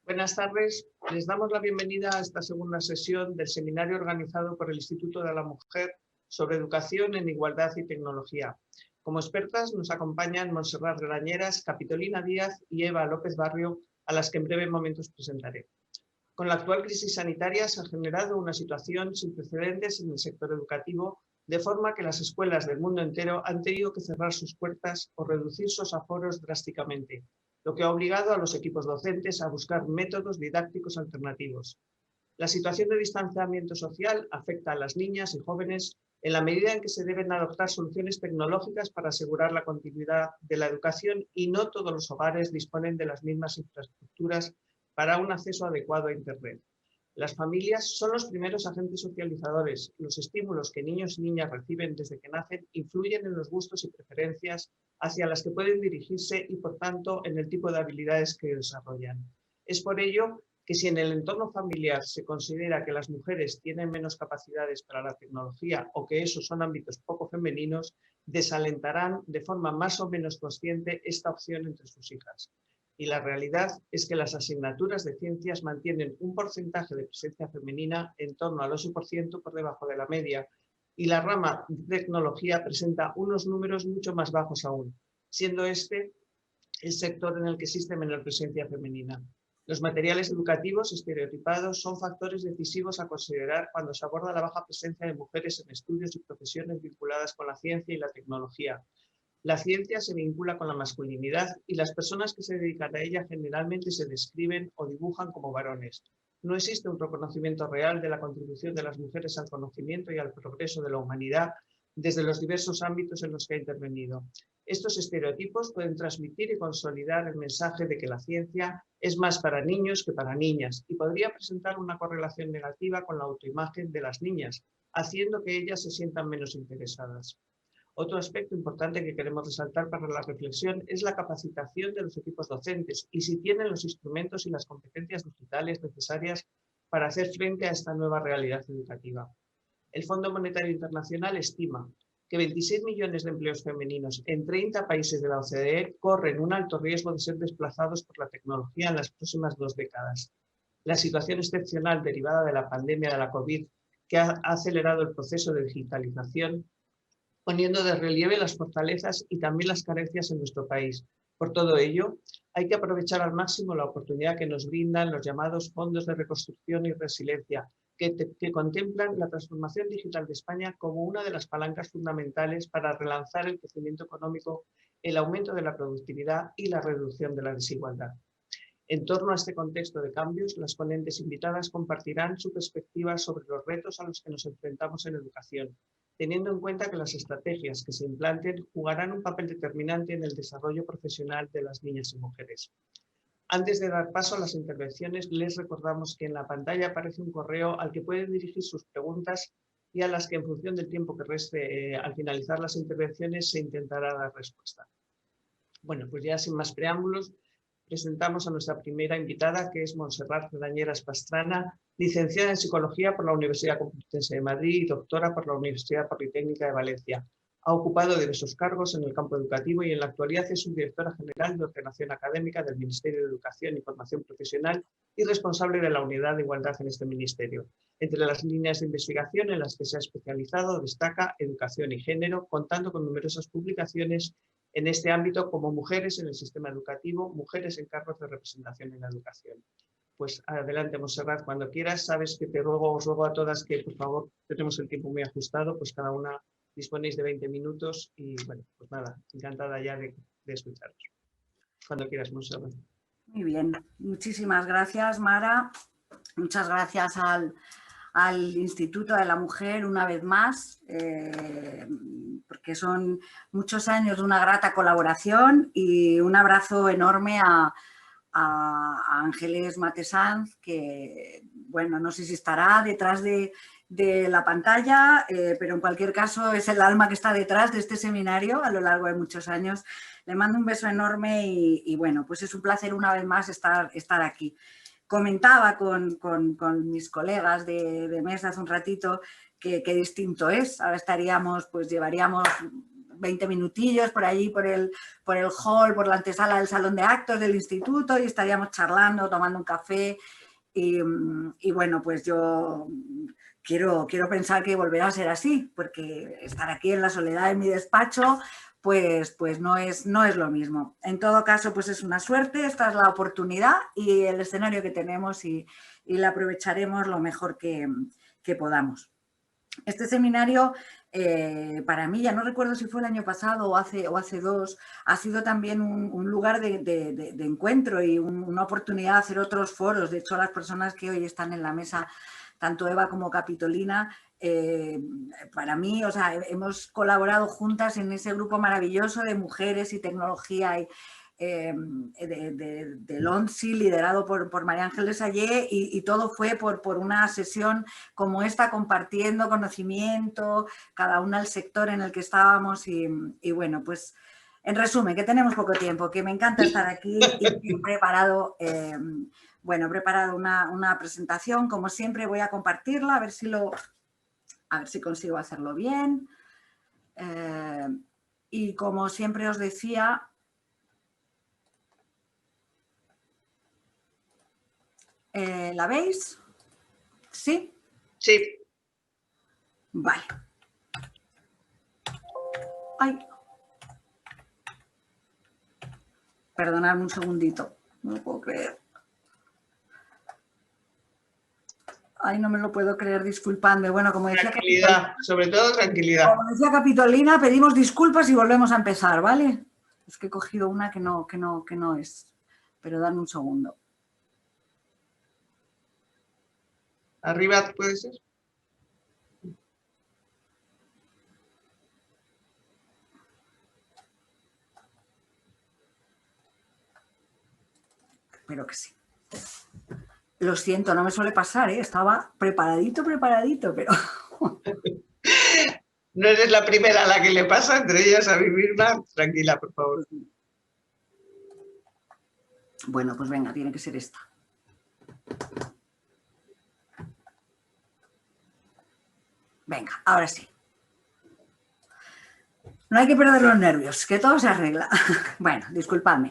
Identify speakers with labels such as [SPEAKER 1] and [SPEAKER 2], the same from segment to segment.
[SPEAKER 1] Buenas tardes. Les damos la bienvenida a esta segunda sesión del seminario organizado por el Instituto de la Mujer sobre Educación en Igualdad y Tecnología. Como expertas nos acompañan Montserrat Grañeras, Capitolina Díaz y Eva López Barrio, a las que en breves momentos presentaré. Con la actual crisis sanitaria se ha generado una situación sin precedentes en el sector educativo, de forma que las escuelas del mundo entero han tenido que cerrar sus puertas o reducir sus aforos drásticamente, lo que ha obligado a los equipos docentes a buscar métodos didácticos alternativos. La situación de distanciamiento social afecta a las niñas y jóvenes en la medida en que se deben adoptar soluciones tecnológicas para asegurar la continuidad de la educación y no todos los hogares disponen de las mismas infraestructuras para un acceso adecuado a Internet. Las familias son los primeros agentes socializadores. Los estímulos que niños y niñas reciben desde que nacen influyen en los gustos y preferencias hacia las que pueden dirigirse y, por tanto, en el tipo de habilidades que desarrollan. Es por ello que si en el entorno familiar se considera que las mujeres tienen menos capacidades para la tecnología o que esos son ámbitos poco femeninos, desalentarán de forma más o menos consciente esta opción entre sus hijas. Y la realidad es que las asignaturas de ciencias mantienen un porcentaje de presencia femenina en torno al 8% por debajo de la media, y la rama de tecnología presenta unos números mucho más bajos aún, siendo este el sector en el que existe menor presencia femenina. Los materiales educativos estereotipados son factores decisivos a considerar cuando se aborda la baja presencia de mujeres en estudios y profesiones vinculadas con la ciencia y la tecnología. La ciencia se vincula con la masculinidad y las personas que se dedican a ella generalmente se describen o dibujan como varones. No existe un reconocimiento real de la contribución de las mujeres al conocimiento y al progreso de la humanidad desde los diversos ámbitos en los que ha intervenido. Estos estereotipos pueden transmitir y consolidar el mensaje de que la ciencia es más para niños que para niñas y podría presentar una correlación negativa con la autoimagen de las niñas, haciendo que ellas se sientan menos interesadas. Otro aspecto importante que queremos resaltar para la reflexión es la capacitación de los equipos docentes y si tienen los instrumentos y las competencias digitales necesarias para hacer frente a esta nueva realidad educativa. El Fondo Monetario Internacional estima que 26 millones de empleos femeninos en 30 países de la OCDE corren un alto riesgo de ser desplazados por la tecnología en las próximas 2 décadas. La situación excepcional derivada de la pandemia de la COVID, que ha acelerado el proceso de digitalización, poniendo de relieve las fortalezas y también las carencias en nuestro país. Por todo ello, hay que aprovechar al máximo la oportunidad que nos brindan los llamados fondos de reconstrucción y resiliencia, que contemplan la transformación digital de España como una de las palancas fundamentales para relanzar el crecimiento económico, el aumento de la productividad y la reducción de la desigualdad. En torno a este contexto de cambios, las ponentes invitadas compartirán su perspectiva sobre los retos a los que nos enfrentamos en educación, teniendo en cuenta que las estrategias que se implanten jugarán un papel determinante en el desarrollo profesional de las niñas y mujeres. Antes de dar paso a las intervenciones, les recordamos que en la pantalla aparece un correo al que pueden dirigir sus preguntas y a las que, en función del tiempo que reste al finalizar las intervenciones, se intentará dar respuesta. Bueno, pues ya sin más preámbulos, presentamos a nuestra primera invitada, que es Montserrat Grañeras Pastrana, licenciada en Psicología por la Universidad Complutense de Madrid y doctora por la Universidad Politécnica de Valencia. Ha ocupado diversos cargos en el campo educativo y en la actualidad es subdirectora general de Ordenación Académica del Ministerio de Educación y Formación Profesional y responsable de la Unidad de Igualdad en este ministerio. Entre las líneas de investigación en las que se ha especializado destaca Educación y Género, contando con numerosas publicaciones en este ámbito como Mujeres en el Sistema Educativo, Mujeres en Cargos de Representación en la Educación. Pues adelante, Montserrat, cuando quieras. Sabes que os ruego a todas que, por favor, tenemos el tiempo muy ajustado, pues cada una disponéis de 20 minutos y, bueno, pues nada, encantada ya de escucharos. Cuando quieras, Montserrat.
[SPEAKER 2] Muy bien, muchísimas gracias, Mara. Muchas gracias al Instituto de la Mujer una vez más, porque son muchos años de una grata colaboración, y un abrazo enorme a Ángeles Matesanz, que, bueno, no sé si estará detrás de la pantalla, pero en cualquier caso es el alma que está detrás de este seminario a lo largo de muchos años. Le mando un beso enorme y bueno, pues es un placer una vez más estar aquí. Comentaba con mis colegas de mesa hace un ratito que distinto es. Ahora estaríamos, pues llevaríamos 20 minutillos por allí, por el hall, por la antesala del salón de actos del instituto, y estaríamos charlando, tomando un café. Y bueno, pues yo quiero pensar que volverá a ser así, porque estar aquí en la soledad de mi despacho pues no es lo mismo. En todo caso, pues es una suerte, esta es la oportunidad y el escenario que tenemos, y la aprovecharemos lo mejor que podamos. Este seminario, para mí, ya no recuerdo si fue el año pasado o hace 2, ha sido también un lugar de encuentro y una oportunidad de hacer otros foros. De hecho, las personas que hoy están en la mesa, tanto Eva como Capitolina, para mí, o sea, hemos colaborado juntas en ese grupo maravilloso de mujeres y tecnología del ONSI, liderado por María Ángeles Ayé, y todo fue por una sesión como esta, compartiendo conocimiento, cada una al sector en el que estábamos, y bueno, pues en resumen, que tenemos poco tiempo, que me encanta estar aquí y he preparado... Bueno, he preparado una presentación, como siempre voy a compartirla, a ver si consigo hacerlo bien. Y como siempre os decía, ¿la veis? ¿Sí?
[SPEAKER 1] Sí.
[SPEAKER 2] Vale. Ay. Perdonadme un segundito, no lo puedo creer. Ay, no me lo puedo creer, disculpadme. Bueno, como decía
[SPEAKER 1] Tranquilidad, sobre todo tranquilidad.
[SPEAKER 2] Como decía Capitolina, pedimos disculpas y volvemos a empezar, ¿vale? Es que he cogido una que no es. Pero dame un segundo.
[SPEAKER 1] Arriba, ¿puede ser?
[SPEAKER 2] Espero que sí. Lo siento, no me suele pasar, ¿eh? Estaba preparadito, pero...
[SPEAKER 1] No eres la primera a la que le pasa, entre ellas a Vivirna. Tranquila, por favor.
[SPEAKER 2] Bueno, pues venga, tiene que ser esta. Venga, ahora sí. No hay que perder los nervios, que todo se arregla. Bueno, disculpadme.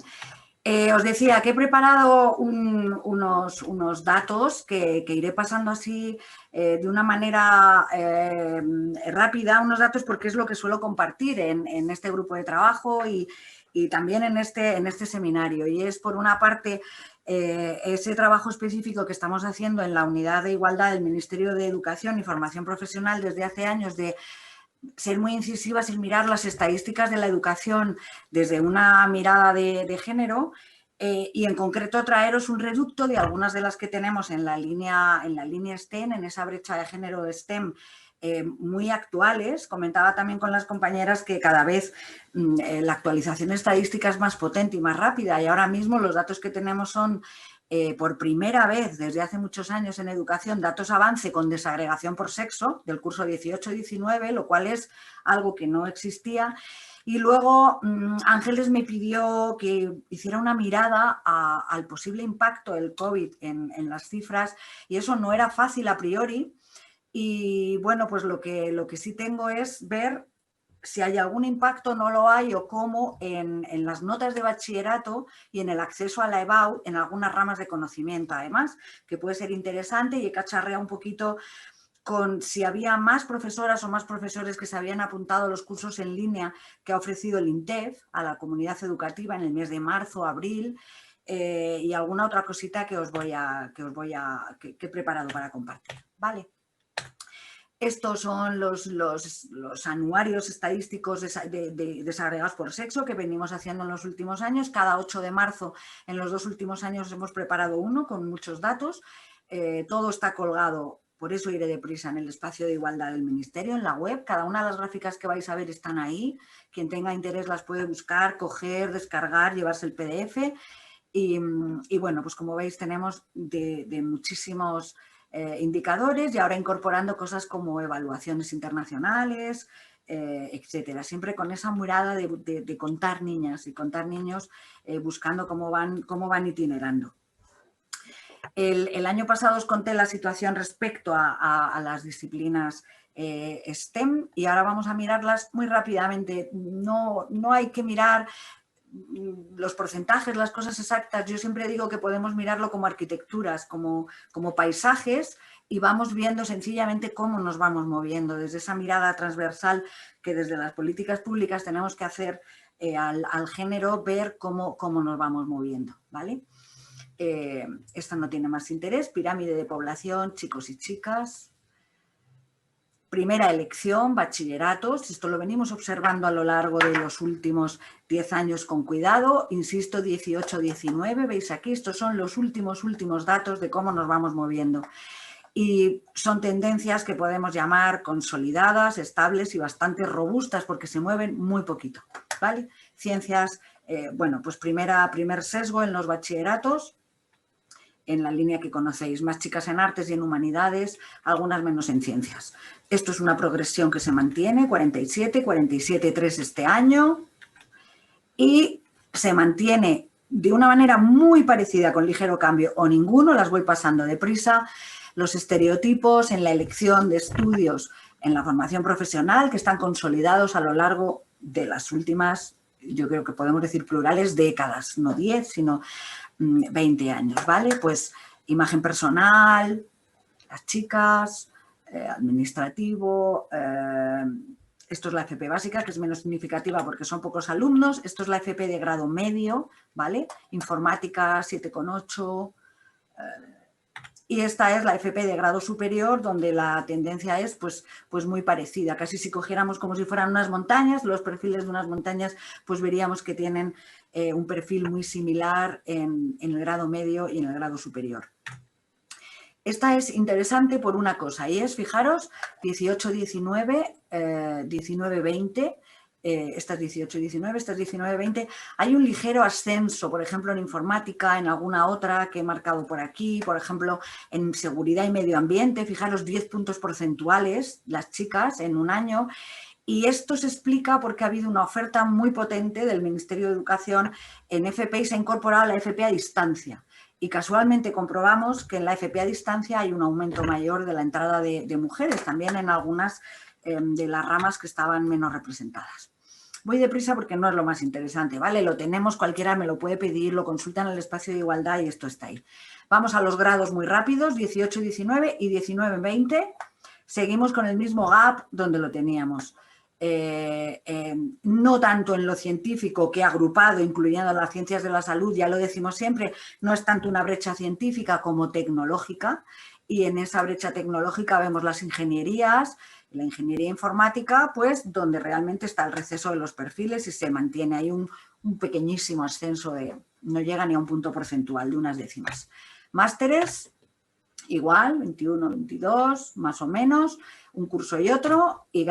[SPEAKER 2] Os decía que he preparado unos datos que iré pasando así de una manera rápida, unos datos porque es lo que suelo compartir en este grupo de trabajo y también en este seminario. Y es, por una parte, ese trabajo específico que estamos haciendo en la Unidad de Igualdad del Ministerio de Educación y Formación Profesional desde hace años, de ser muy incisivas en mirar las estadísticas de la educación desde una mirada de género, y en concreto traeros un reducto de algunas de las que tenemos en la línea STEM, en esa brecha de género de STEM, muy actuales. Comentaba también con las compañeras que cada vez la actualización estadística es más potente y más rápida, y ahora mismo los datos que tenemos son, por primera vez desde hace muchos años en educación, datos avance con desagregación por sexo del curso 18-19, lo cual es algo que no existía. Y luego Ángeles me pidió que hiciera una mirada al posible impacto del COVID en las cifras, y eso no era fácil a priori. Y bueno, pues lo que sí tengo es ver si hay algún impacto, no lo hay, o cómo en las notas de bachillerato y en el acceso a la EBAU en algunas ramas de conocimiento, además, que puede ser interesante, y he cacharreado un poquito con si había más profesoras o más profesores que se habían apuntado a los cursos en línea que ha ofrecido el INTEF a la comunidad educativa en el mes de marzo, abril, y alguna otra cosita que he preparado para compartir, ¿vale? Estos son los anuarios estadísticos desagregados por sexo que venimos haciendo en los últimos años. Cada 8 de marzo en los 2 últimos años hemos preparado uno con muchos datos. Todo está colgado, por eso iré deprisa, en el espacio de igualdad del Ministerio, en la web. Cada una de las gráficas que vais a ver están ahí. Quien tenga interés las puede buscar, coger, descargar, llevarse el PDF. Y bueno, pues como veis tenemos de muchísimos indicadores, y ahora incorporando cosas como evaluaciones internacionales, etcétera. Siempre con esa mirada de contar niñas y contar niños, buscando cómo van itinerando. El año pasado os conté la situación respecto a las disciplinas STEM, y ahora vamos a mirarlas muy rápidamente. No hay que mirar los porcentajes, las cosas exactas. Yo siempre digo que podemos mirarlo como arquitecturas, como paisajes, y vamos viendo sencillamente cómo nos vamos moviendo, desde esa mirada transversal que desde las políticas públicas tenemos que hacer al género, ver cómo nos vamos moviendo, ¿vale? Esta no tiene más interés. Pirámide de población, chicos y chicas. Primera elección, bachilleratos. Esto lo venimos observando a lo largo de los últimos 10 años con cuidado. Insisto, 18-19, veis aquí, estos son los últimos datos de cómo nos vamos moviendo. Y son tendencias que podemos llamar consolidadas, estables y bastante robustas porque se mueven muy poquito, ¿vale? Ciencias, bueno, pues primer sesgo en los bachilleratos, en la línea que conocéis, más chicas en artes y en humanidades, algunas menos en ciencias. Esto es una progresión que se mantiene, 47, 47,3 este año, y se mantiene de una manera muy parecida, con ligero cambio o ninguno, las voy pasando deprisa, los estereotipos en la elección de estudios en la formación profesional que están consolidados a lo largo de las últimas, yo creo que podemos decir plurales, décadas, no 10, sino 20 años, ¿vale? Pues imagen personal, las chicas, administrativo, esto es la FP básica, que es menos significativa porque son pocos alumnos, esto es la FP de grado medio, ¿vale? Informática 7,8, y esta es la FP de grado superior, donde la tendencia es pues muy parecida. Casi si cogiéramos como si fueran unas montañas, los perfiles de unas montañas, pues veríamos que tienen un perfil muy similar en el grado medio y en el grado superior. Esta es interesante por una cosa, y es, fijaros, 18-19, 19-20, esta es 18-19, esta es 19-20, hay un ligero ascenso, por ejemplo, en informática, en alguna otra que he marcado por aquí, por ejemplo, en seguridad y medio ambiente, fijaros, 10 puntos porcentuales las chicas en un año, y esto se explica porque ha habido una oferta muy potente del Ministerio de Educación en FP y se ha incorporado la FP a distancia. Y casualmente comprobamos que en la FP a distancia hay un aumento mayor de la entrada de mujeres, también en algunas de las ramas que estaban menos representadas. Voy deprisa porque no es lo más interesante, ¿vale? Lo tenemos, cualquiera me lo puede pedir, lo consulta en el espacio de igualdad y esto está ahí. Vamos a los grados muy rápidos, 18-19 y 19-20. Seguimos con el mismo gap donde lo teníamos. No tanto en lo científico, que agrupado, incluyendo las ciencias de la salud, ya lo decimos siempre, no es tanto una brecha científica como tecnológica, y en esa brecha tecnológica vemos las ingenierías, la ingeniería informática, pues donde realmente está el receso de los perfiles y se mantiene ahí un pequeñísimo ascenso, no llega ni a un punto porcentual, de unas décimas. Másteres, igual, 21, 22, más o menos, un curso y otro, y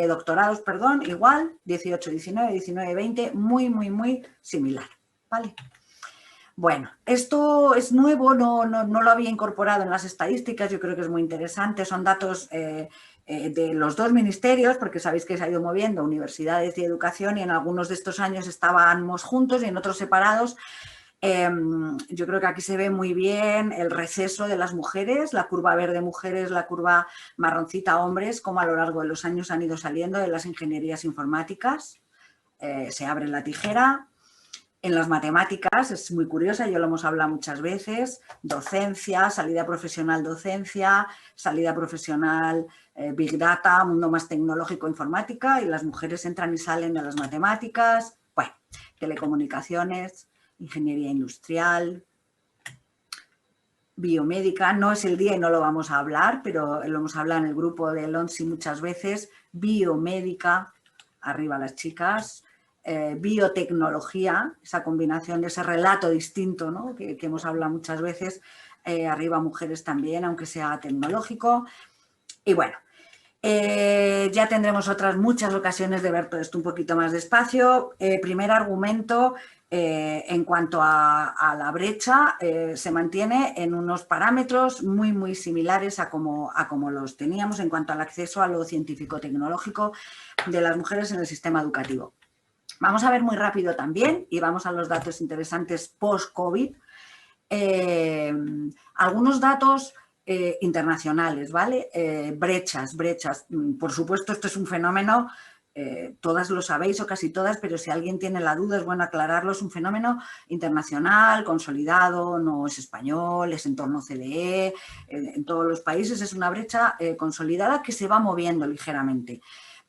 [SPEAKER 2] doctorados, perdón, igual, 18, 19, 19, 20, muy similar, ¿vale? Bueno, esto es nuevo, no lo había incorporado en las estadísticas, yo creo que es muy interesante, son datos de los dos ministerios, porque sabéis que se ha ido moviendo universidades y educación, y en algunos de estos años estábamos juntos y en otros separados. Yo creo que aquí se ve muy bien el receso de las mujeres, la curva verde mujeres, la curva marroncita hombres, como a lo largo de los años han ido saliendo de las ingenierías informáticas. Se abre la tijera. En las matemáticas es muy curiosa, yo lo hemos hablado muchas veces, docencia, salida profesional docencia, salida profesional Big Data, mundo más tecnológico, informática, y las mujeres entran y salen de las matemáticas, bueno, telecomunicaciones, ingeniería industrial, biomédica, no es el día y no lo vamos a hablar, pero lo hemos hablado en el grupo de LONSI muchas veces, biomédica, arriba las chicas, biotecnología, esa combinación de ese relato distinto, ¿no? que hemos hablado muchas veces, arriba mujeres también, aunque sea tecnológico, y bueno. Ya tendremos otras muchas ocasiones de ver todo esto un poquito más despacio. Primer argumento, en cuanto a la brecha, se mantiene en unos parámetros muy similares a como los teníamos en cuanto al acceso a lo científico-tecnológico de las mujeres en el sistema educativo. Vamos a ver muy rápido también, y vamos a los datos interesantes post-COVID. Algunos datos internacionales, ¿vale? Brechas. Por supuesto, esto es un fenómeno, todas lo sabéis o casi todas, pero si alguien tiene la duda es bueno aclararlo, es un fenómeno internacional, consolidado, no es español, es entorno OCDE, en todos los países es una brecha consolidada que se va moviendo ligeramente.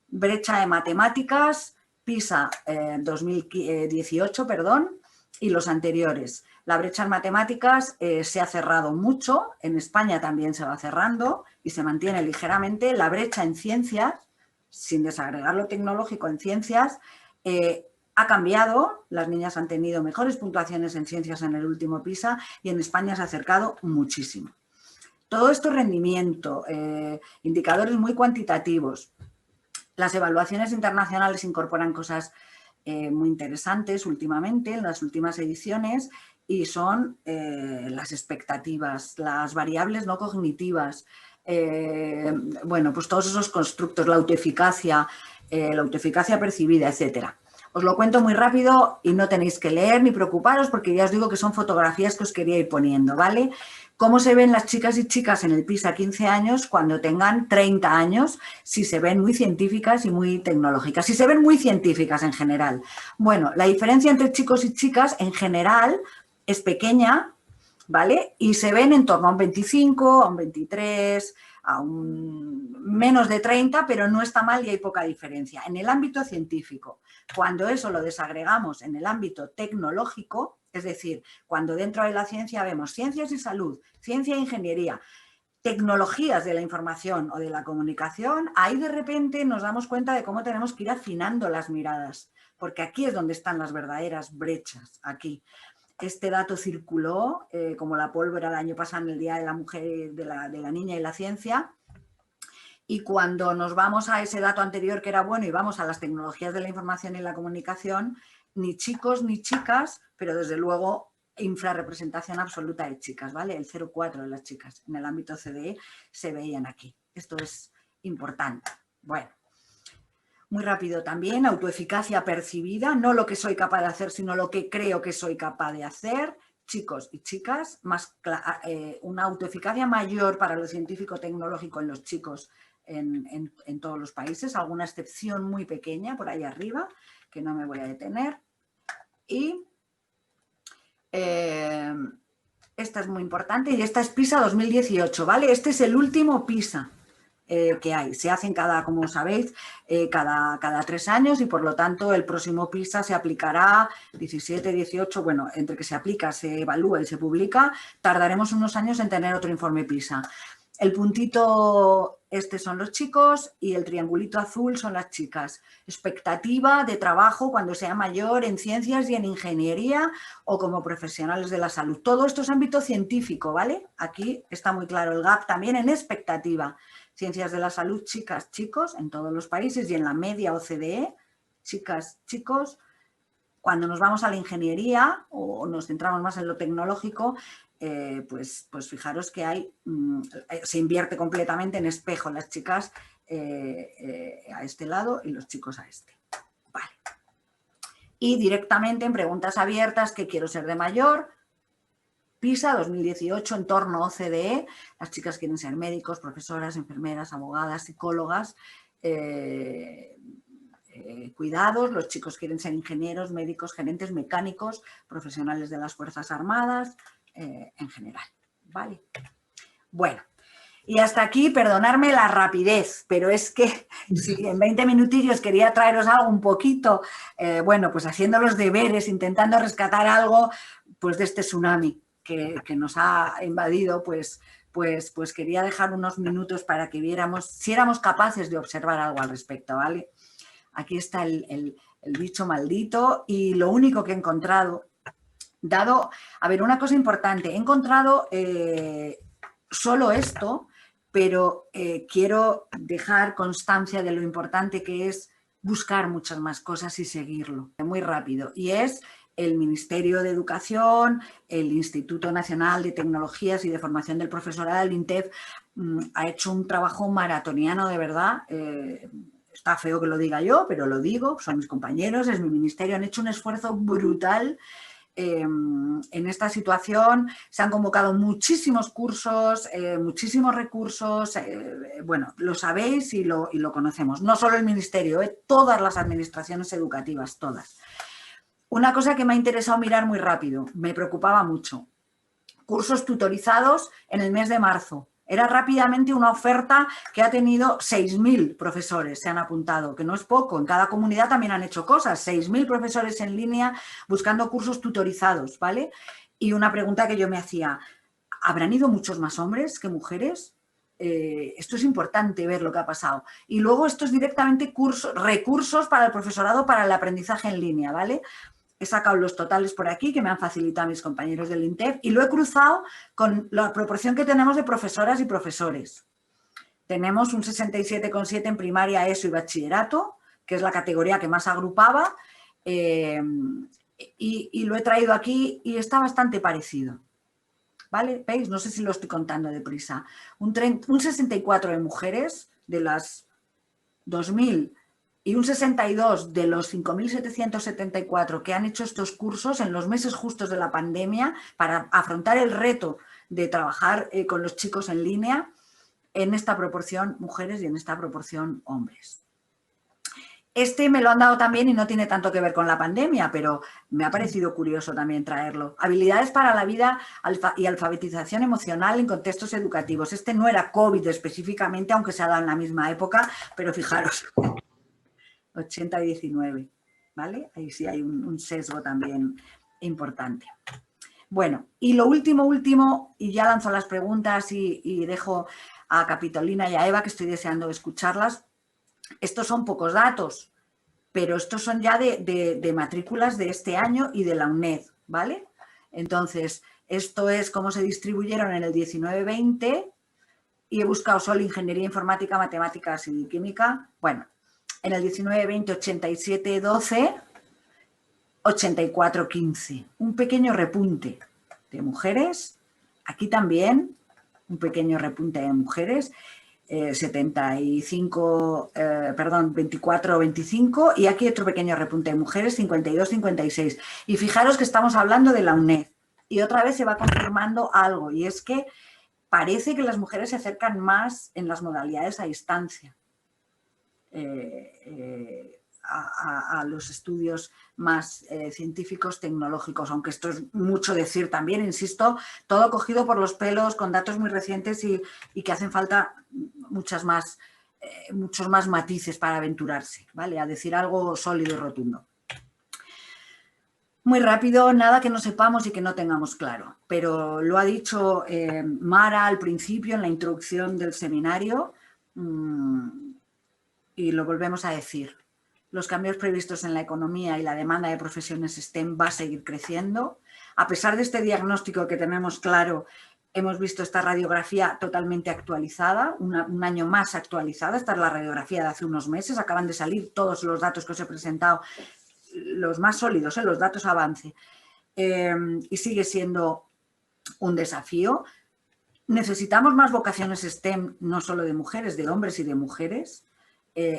[SPEAKER 2] Brecha de matemáticas, PISA 2018, perdón, y los anteriores. La brecha en matemáticas se ha cerrado mucho, en España también se va cerrando y se mantiene ligeramente. La brecha en ciencias, sin desagregar lo tecnológico en ciencias, ha cambiado. Las niñas han tenido mejores puntuaciones en ciencias en el último PISA y en España se ha acercado muchísimo. Todo esto rendimiento, indicadores muy cuantitativos. Las evaluaciones internacionales incorporan cosas muy interesantes últimamente, en las últimas ediciones, y son las expectativas, las variables no cognitivas, bueno, pues todos esos constructos, la autoeficacia percibida, etcétera. Os lo cuento muy rápido y no tenéis que leer ni preocuparos porque ya os digo que son fotografías que os quería ir poniendo, ¿vale? ¿Cómo se ven las chicas y chicas en el PISA 15 años cuando tengan 30 años? Si se ven muy científicas y muy tecnológicas. Si se ven muy científicas en general. Bueno, la diferencia entre chicos y chicas en general es pequeña, ¿vale? Y se ven en torno a un 25, a un 23, a un menos de 30, pero no está mal y hay poca diferencia. En el ámbito científico, cuando eso lo desagregamos en el ámbito tecnológico, es decir, cuando dentro de la ciencia vemos ciencias y salud, ciencia e ingeniería, tecnologías de la información o de la comunicación, ahí de repente nos damos cuenta de cómo tenemos que ir afinando las miradas, porque aquí es donde están las verdaderas brechas, aquí. Este dato circuló como la pólvora el año pasado en el Día de la Mujer, de la Niña y la Ciencia, y cuando nos vamos a ese dato anterior que era bueno y vamos a las tecnologías de la información y la comunicación, ni chicos ni chicas, pero desde luego infrarrepresentación absoluta de chicas, ¿vale? El 0,4 de las chicas en el ámbito CDE se veían aquí. Esto es importante. Bueno. Muy rápido también, autoeficacia percibida, no lo que soy capaz de hacer, sino lo que creo que soy capaz de hacer. Chicos y chicas, una autoeficacia mayor para lo científico-tecnológico en los chicos en todos los países, alguna excepción muy pequeña por ahí arriba, que no me voy a detener. Y esta es muy importante y esta es PISA 2018, ¿vale? Este es el último PISA que hay. Se hacen como sabéis, cada 3 años y por lo tanto el próximo PISA se aplicará 17, 18, bueno, entre que se aplica, se evalúa y se publica, tardaremos unos años en tener otro informe PISA. El puntito este son los chicos y el triangulito azul son las chicas. Expectativa de trabajo cuando sea mayor en ciencias y en ingeniería o como profesionales de la salud. Todo esto es ámbito científico, ¿vale? Aquí está muy claro el gap también en expectativa. Ciencias de la salud, chicas, chicos, en todos los países y en la media OCDE, chicas, chicos. Cuando nos vamos a la ingeniería o nos centramos más en lo tecnológico, pues fijaros que se invierte completamente en espejo las chicas a este lado y los chicos a este. Vale. Y directamente en preguntas abiertas, ¿qué quiero ser de mayor? PISA 2018, entorno OCDE, las chicas quieren ser médicos, profesoras, enfermeras, abogadas, psicólogas, cuidados, los chicos quieren ser ingenieros, médicos, gerentes, mecánicos, profesionales de las Fuerzas Armadas, en general, ¿vale? Bueno, y hasta aquí, perdonadme la rapidez, pero es que si en 20 minutillos quería traeros algo un poquito, bueno, pues haciendo los deberes, intentando rescatar algo, pues de este tsunami que nos ha invadido, pues quería dejar unos minutos para que viéramos, si éramos capaces de observar algo al respecto, ¿vale? Aquí está el bicho maldito y lo único que he encontrado, a ver, una cosa importante, he encontrado solo esto, pero quiero dejar constancia de lo importante que es buscar muchas más cosas y seguirlo, muy rápido, y es el Ministerio de Educación, el Instituto Nacional de Tecnologías y de Formación del Profesorado, el INTEF, ha hecho un trabajo maratoniano de verdad. Está feo que lo diga yo, pero lo digo, son mis compañeros, es mi ministerio, han hecho un esfuerzo brutal en esta situación se han convocado muchísimos cursos, muchísimos recursos, bueno, lo sabéis y lo conocemos. No solo el Ministerio, todas las administraciones educativas, todas. Una cosa que me ha interesado mirar muy rápido, me preocupaba mucho. Cursos tutorizados en el mes de marzo. Era rápidamente una oferta que ha tenido 6.000 profesores, se han apuntado, que no es poco. En cada comunidad también han hecho cosas. 6.000 profesores en línea buscando cursos tutorizados, ¿vale? Y una pregunta que yo me hacía, ¿habrán ido muchos más hombres que mujeres? Esto es importante ver lo que ha pasado. Y luego esto es directamente recursos para el profesorado para el aprendizaje en línea, ¿vale? He sacado los totales por aquí que me han facilitado mis compañeros del INTEF y lo he cruzado con la proporción que tenemos de profesoras y profesores. Tenemos un 67,7 en primaria, ESO y bachillerato, que es la categoría que más agrupaba, y lo he traído aquí y está bastante parecido. ¿Vale? ¿Veis? No sé si lo estoy contando deprisa. Un 64 de mujeres de las 2.000 y un 62 de los 5.774 que han hecho estos cursos en los meses justos de la pandemia para afrontar el reto de trabajar con los chicos en línea, en esta proporción mujeres y en esta proporción hombres. Este me lo han dado también y no tiene tanto que ver con la pandemia, pero me ha parecido curioso también traerlo. Habilidades para la vida y alfabetización emocional en contextos educativos. Este no era COVID específicamente, aunque se ha dado en la misma época, pero fijaros, 80 y 19, ¿vale? Ahí sí hay un sesgo también importante. Bueno, y lo último, y ya lanzo las preguntas y dejo a Capitolina y a Eva, que estoy deseando escucharlas. Estos son pocos datos, pero estos son ya de matrículas de este año y de la UNED, ¿vale? Entonces, esto es cómo se distribuyeron en el 19-20 y he buscado solo ingeniería informática, matemáticas y química. Bueno, en el 19-20, 87-12, 84-15. Un pequeño repunte de mujeres. Aquí también un pequeño repunte de mujeres. 24-25 y aquí otro pequeño repunte de mujeres, 52-56. Y fijaros que estamos hablando de la UNED y otra vez se va confirmando algo y es que parece que las mujeres se acercan más en las modalidades a distancia a los estudios más científicos, tecnológicos, aunque esto es mucho decir también, insisto, todo cogido por los pelos, con datos muy recientes y que hacen falta muchos más matices para aventurarse, ¿vale? A decir algo sólido y rotundo. Muy rápido, nada que no sepamos y que no tengamos claro, pero lo ha dicho Mara al principio en la introducción del seminario y lo volvemos a decir. Los cambios previstos en la economía y la demanda de profesiones STEM va a seguir creciendo. A pesar de este diagnóstico que tenemos claro, hemos visto esta radiografía totalmente actualizada, un año más actualizada. Esta es la radiografía de hace unos meses. Acaban de salir todos los datos que os he presentado, los más sólidos, los datos avance. Y sigue siendo un desafío. Necesitamos más vocaciones STEM, no solo de mujeres, de hombres y de mujeres.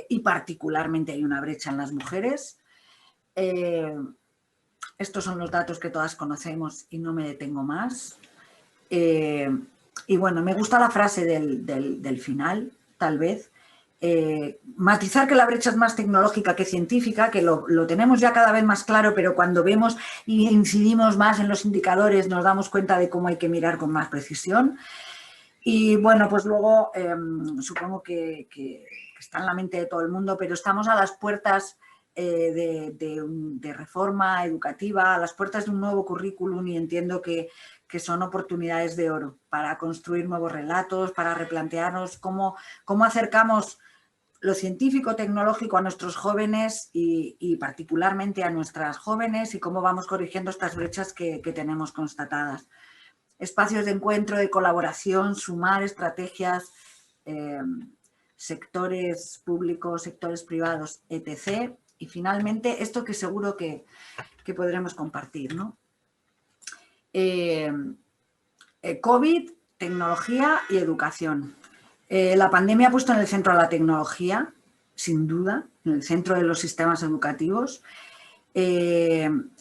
[SPEAKER 2] Y particularmente hay una brecha en las mujeres. Estos son los datos que todas conocemos y no me detengo más. Y bueno, me gusta la frase del final, tal vez. Matizar que la brecha es más tecnológica que científica, que lo tenemos ya cada vez más claro, pero cuando vemos y incidimos más en los indicadores nos damos cuenta de cómo hay que mirar con más precisión. Y bueno, pues luego supongo que está en la mente de todo el mundo, pero estamos a las puertas de reforma educativa, a las puertas de un nuevo currículum y entiendo que son oportunidades de oro para construir nuevos relatos, para replantearnos cómo acercamos lo científico, tecnológico a nuestros jóvenes y particularmente a nuestras jóvenes y cómo vamos corrigiendo estas brechas que tenemos constatadas. Espacios de encuentro, de colaboración, sumar estrategias, sectores públicos, sectores privados, etc. Y finalmente, esto que seguro que podremos compartir, ¿no? COVID, tecnología y educación. La pandemia ha puesto en el centro a la tecnología, sin duda, en el centro de los sistemas educativos.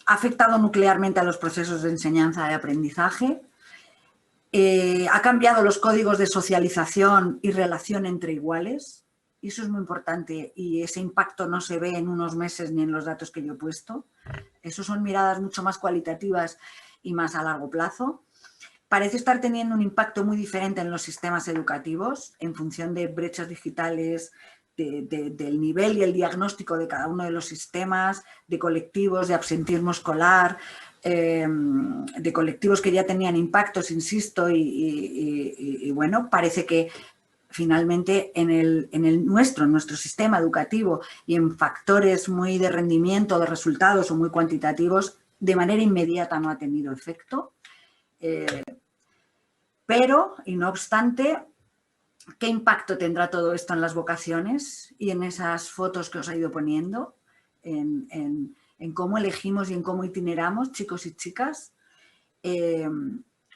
[SPEAKER 2] ha afectado nuclearmente a los procesos de enseñanza y aprendizaje, ha cambiado los códigos de socialización y relación entre iguales, y eso es muy importante, y ese impacto no se ve en unos meses ni en los datos que yo he puesto. Eso son miradas mucho más cualitativas y más a largo plazo. Parece estar teniendo un impacto muy diferente en los sistemas educativos en función de brechas digitales, del nivel y el diagnóstico de cada uno de los sistemas, de colectivos de absentismo escolar, de colectivos que ya tenían impactos, insisto, y bueno, parece que finalmente en nuestro sistema educativo y en factores muy de rendimiento, de resultados o muy cuantitativos, de manera inmediata no ha tenido efecto. Pero, y no obstante, ¿qué impacto tendrá todo esto en las vocaciones y en esas fotos que os he ido poniendo? En cómo elegimos y en cómo itineramos, chicos y chicas.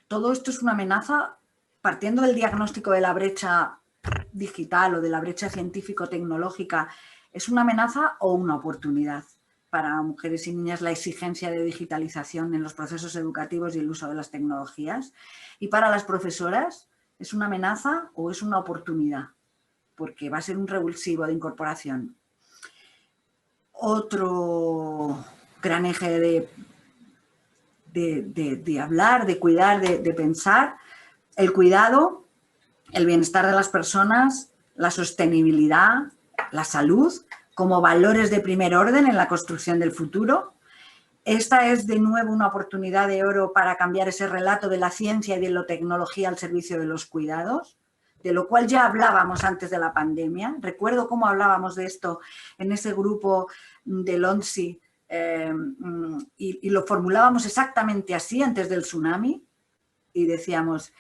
[SPEAKER 2] Todo esto es una amenaza, partiendo del diagnóstico de la brecha digital o de la brecha científico-tecnológica, ¿es una amenaza o una oportunidad para mujeres y niñas la exigencia de digitalización en los procesos educativos y el uso de las tecnologías? Y para las profesoras, ¿es una amenaza o es una oportunidad? Porque va a ser un revulsivo de incorporación. Otro gran eje de hablar, de cuidar, de pensar, el cuidado, el bienestar de las personas, la sostenibilidad, la salud, como valores de primer orden en la construcción del futuro. Esta es de nuevo una oportunidad de oro para cambiar ese relato de la ciencia y de la tecnología al servicio de los cuidados, de lo cual ya hablábamos antes de la pandemia. Recuerdo cómo hablábamos de esto en ese grupo del ONSI y lo formulábamos exactamente así antes del tsunami y decíamos,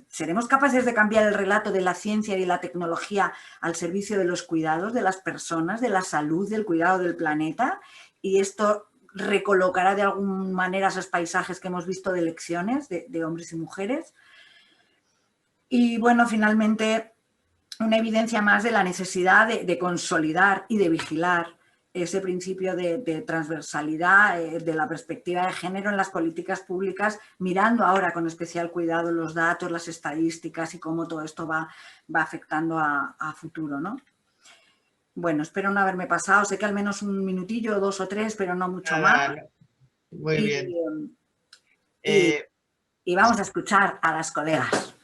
[SPEAKER 2] ¿seremos capaces de cambiar el relato de la ciencia y de la tecnología al servicio de los cuidados de las personas, de la salud, del cuidado del planeta? Y esto recolocará de alguna manera esos paisajes que hemos visto de elecciones de hombres y mujeres. Y bueno, finalmente, una evidencia más de la necesidad de consolidar y de vigilar ese principio de transversalidad de la perspectiva de género en las políticas públicas, mirando ahora con especial cuidado los datos, las estadísticas y cómo todo esto va afectando a futuro, ¿no? Bueno, espero no haberme pasado, sé que al menos un minutillo, 2 o 3, pero no mucho más.
[SPEAKER 1] Muy bien.
[SPEAKER 2] Y vamos a escuchar a las colegas.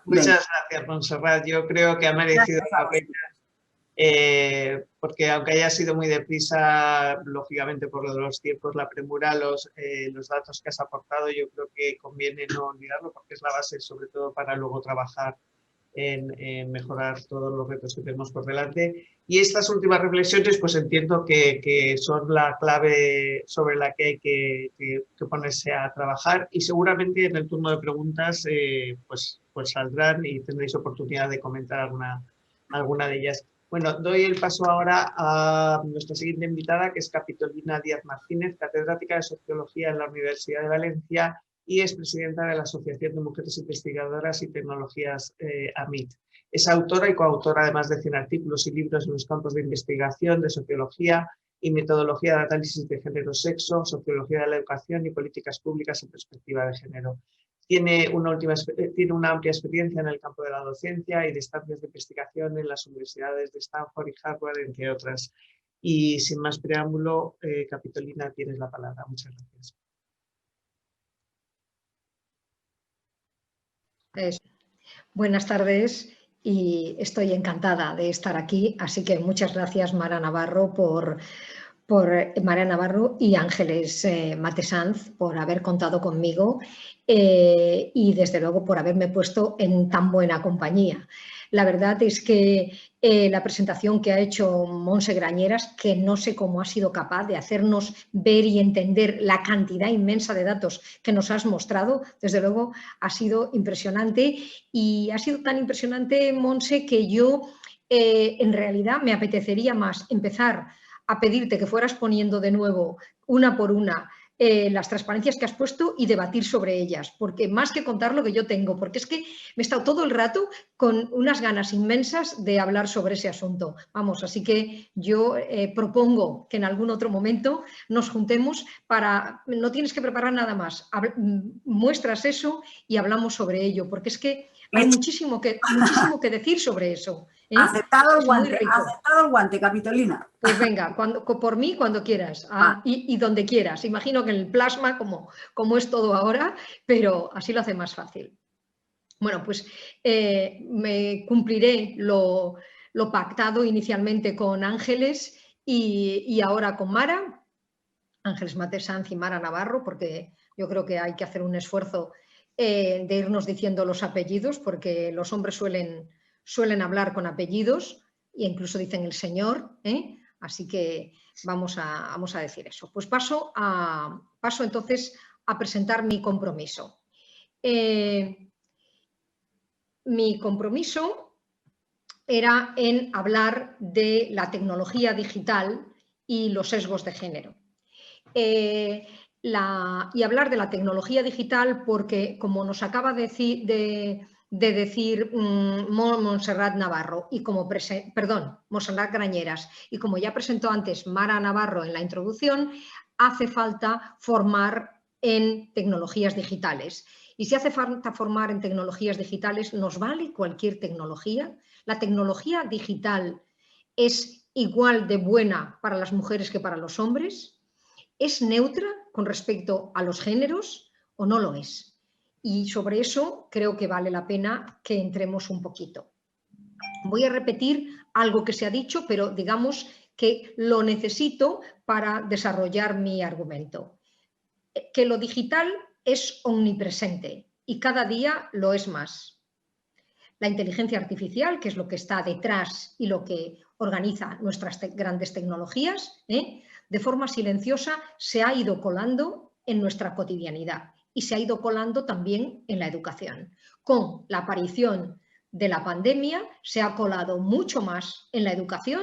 [SPEAKER 1] Muchas gracias, Montserrat. Yo creo que ha merecido la pena, porque aunque haya sido muy deprisa, lógicamente por los tiempos, la premura, los datos que has aportado, yo creo que conviene no olvidarlo porque es la base sobre todo para luego trabajar en mejorar todos los retos que tenemos por delante. Y estas últimas reflexiones pues entiendo que son la clave sobre la que hay que ponerse a trabajar y seguramente en el turno de preguntas pues saldrán y tendréis oportunidad de comentar alguna de ellas. Bueno, doy el paso ahora a nuestra siguiente invitada, que es Capitolina Díaz Martínez, catedrática de Sociología en la Universidad de Valencia y es presidenta de la Asociación de Mujeres Investigadoras y Tecnologías AMIT. Es autora y coautora además de 100 artículos y libros en los campos de investigación, de sociología y metodología de análisis de género-sexo, sociología de la educación y políticas públicas en perspectiva de género. Tiene una amplia experiencia en el campo de la docencia y de estancias de investigación en las universidades de Stanford y Harvard, entre otras. Y sin más preámbulo, Capitolina, tienes la palabra. Muchas gracias.
[SPEAKER 3] Buenas tardes y estoy encantada de estar aquí, así que muchas gracias Mara Navarro Mara Navarro y Ángeles Matesanz por haber contado conmigo y desde luego por haberme puesto en tan buena compañía. La verdad es que la presentación que ha hecho Montse Grañeras, que no sé cómo ha sido capaz de hacernos ver y entender la cantidad inmensa de datos que nos has mostrado, desde luego ha sido impresionante y ha sido tan impresionante, Montse, que yo en realidad me apetecería más empezar a pedirte que fueras poniendo de nuevo, una por una, las transparencias que has puesto y debatir sobre ellas, porque más que contar lo que yo tengo, porque es que me he estado todo el rato con unas ganas inmensas de hablar sobre ese asunto. Vamos, así que yo propongo que en algún otro momento nos juntemos para, no tienes que preparar nada más, muestras eso y hablamos sobre ello, porque es que hay muchísimo que decir sobre eso.
[SPEAKER 2] Aceptado
[SPEAKER 3] el
[SPEAKER 2] guante, Capitolina.
[SPEAKER 3] Pues venga, por mí cuando quieras y donde quieras. Imagino que en el plasma, como es todo ahora, pero así lo hace más fácil. Bueno, pues me cumpliré lo pactado inicialmente con Ángeles y ahora con Mara, Ángeles Matesanz y Mara Navarro, porque yo creo que hay que hacer un esfuerzo de irnos diciendo los apellidos, porque los hombres suelen hablar con apellidos e incluso dicen el señor, así que vamos a decir eso. Pues paso entonces a presentar mi compromiso. Mi compromiso era en hablar de la tecnología digital y los sesgos de género. Y hablar de la tecnología digital porque, como nos acaba de decir Montserrat Navarro y Montserrat Grañeras, y como ya presentó antes Mara Navarro en la introducción, hace falta formar en tecnologías digitales. Y si hace falta formar en tecnologías digitales, ¿nos vale cualquier tecnología? ¿La tecnología digital es igual de buena para las mujeres que para los hombres? ¿Es neutra con respecto a los géneros o no lo es? Y sobre eso creo que vale la pena que entremos un poquito. Voy a repetir algo que se ha dicho, pero digamos que lo necesito para desarrollar mi argumento. Que lo digital es omnipresente y cada día lo es más. La inteligencia artificial, que es lo que está detrás y lo que organiza nuestras grandes tecnologías, de forma silenciosa se ha ido colando en nuestra cotidianidad y se ha ido colando también en la educación. Con la aparición de la pandemia se ha colado mucho más en la educación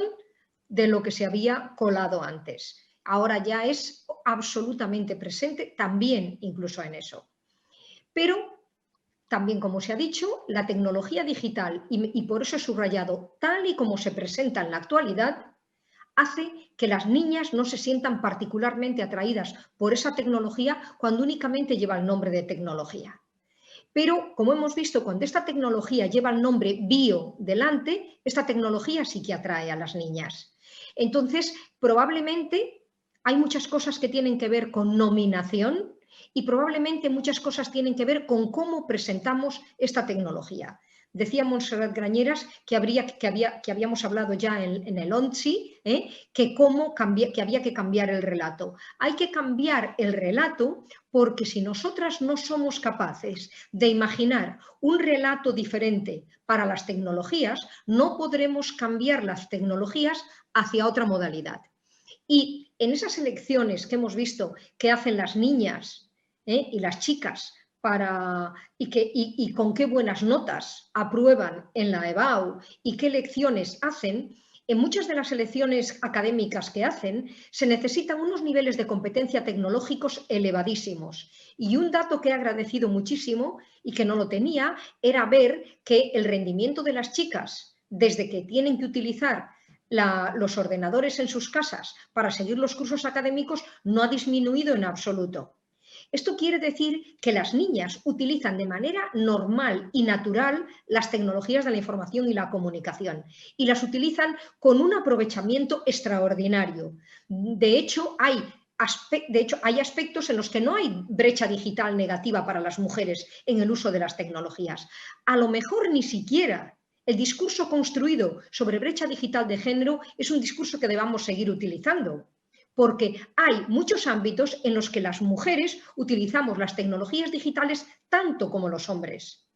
[SPEAKER 3] de lo que se había colado antes. Ahora ya es absolutamente presente también incluso en eso. Pero también, como se ha dicho, la tecnología digital, y por eso he subrayado, tal y como se presenta en la actualidad, hace que las niñas no se sientan particularmente atraídas por esa tecnología cuando únicamente lleva el nombre de tecnología. Pero, como hemos visto, cuando esta tecnología lleva el nombre bio delante, esta tecnología sí que atrae a las niñas. Entonces, probablemente hay muchas cosas que tienen que ver con nominación y probablemente muchas cosas tienen que ver con cómo presentamos esta tecnología. Decía Montserrat Grañeras que habíamos hablado ya en el ONCI, que había que cambiar el relato. Hay que cambiar el relato porque si nosotras no somos capaces de imaginar un relato diferente para las tecnologías, no podremos cambiar las tecnologías hacia otra modalidad. Y en esas elecciones que hemos visto que hacen las niñas y las chicas y con qué buenas notas aprueban en la EBAU y qué lecciones hacen, en muchas de las elecciones académicas que hacen se necesitan unos niveles de competencia tecnológicos elevadísimos. Y un dato que he agradecido muchísimo y que no lo tenía era ver que el rendimiento de las chicas, desde que tienen que utilizar los ordenadores en sus casas para seguir los cursos académicos, no ha disminuido en absoluto. Esto quiere decir que las niñas utilizan de manera normal y natural las tecnologías de la información y la comunicación y las utilizan con un aprovechamiento extraordinario. De hecho, hay aspectos en los que no hay brecha digital negativa para las mujeres en el uso de las tecnologías. A lo mejor ni siquiera el discurso construido sobre brecha digital de género es un discurso que debamos seguir utilizando. Porque hay muchos ámbitos en los que las mujeres utilizamos las tecnologías digitales tanto como los hombres.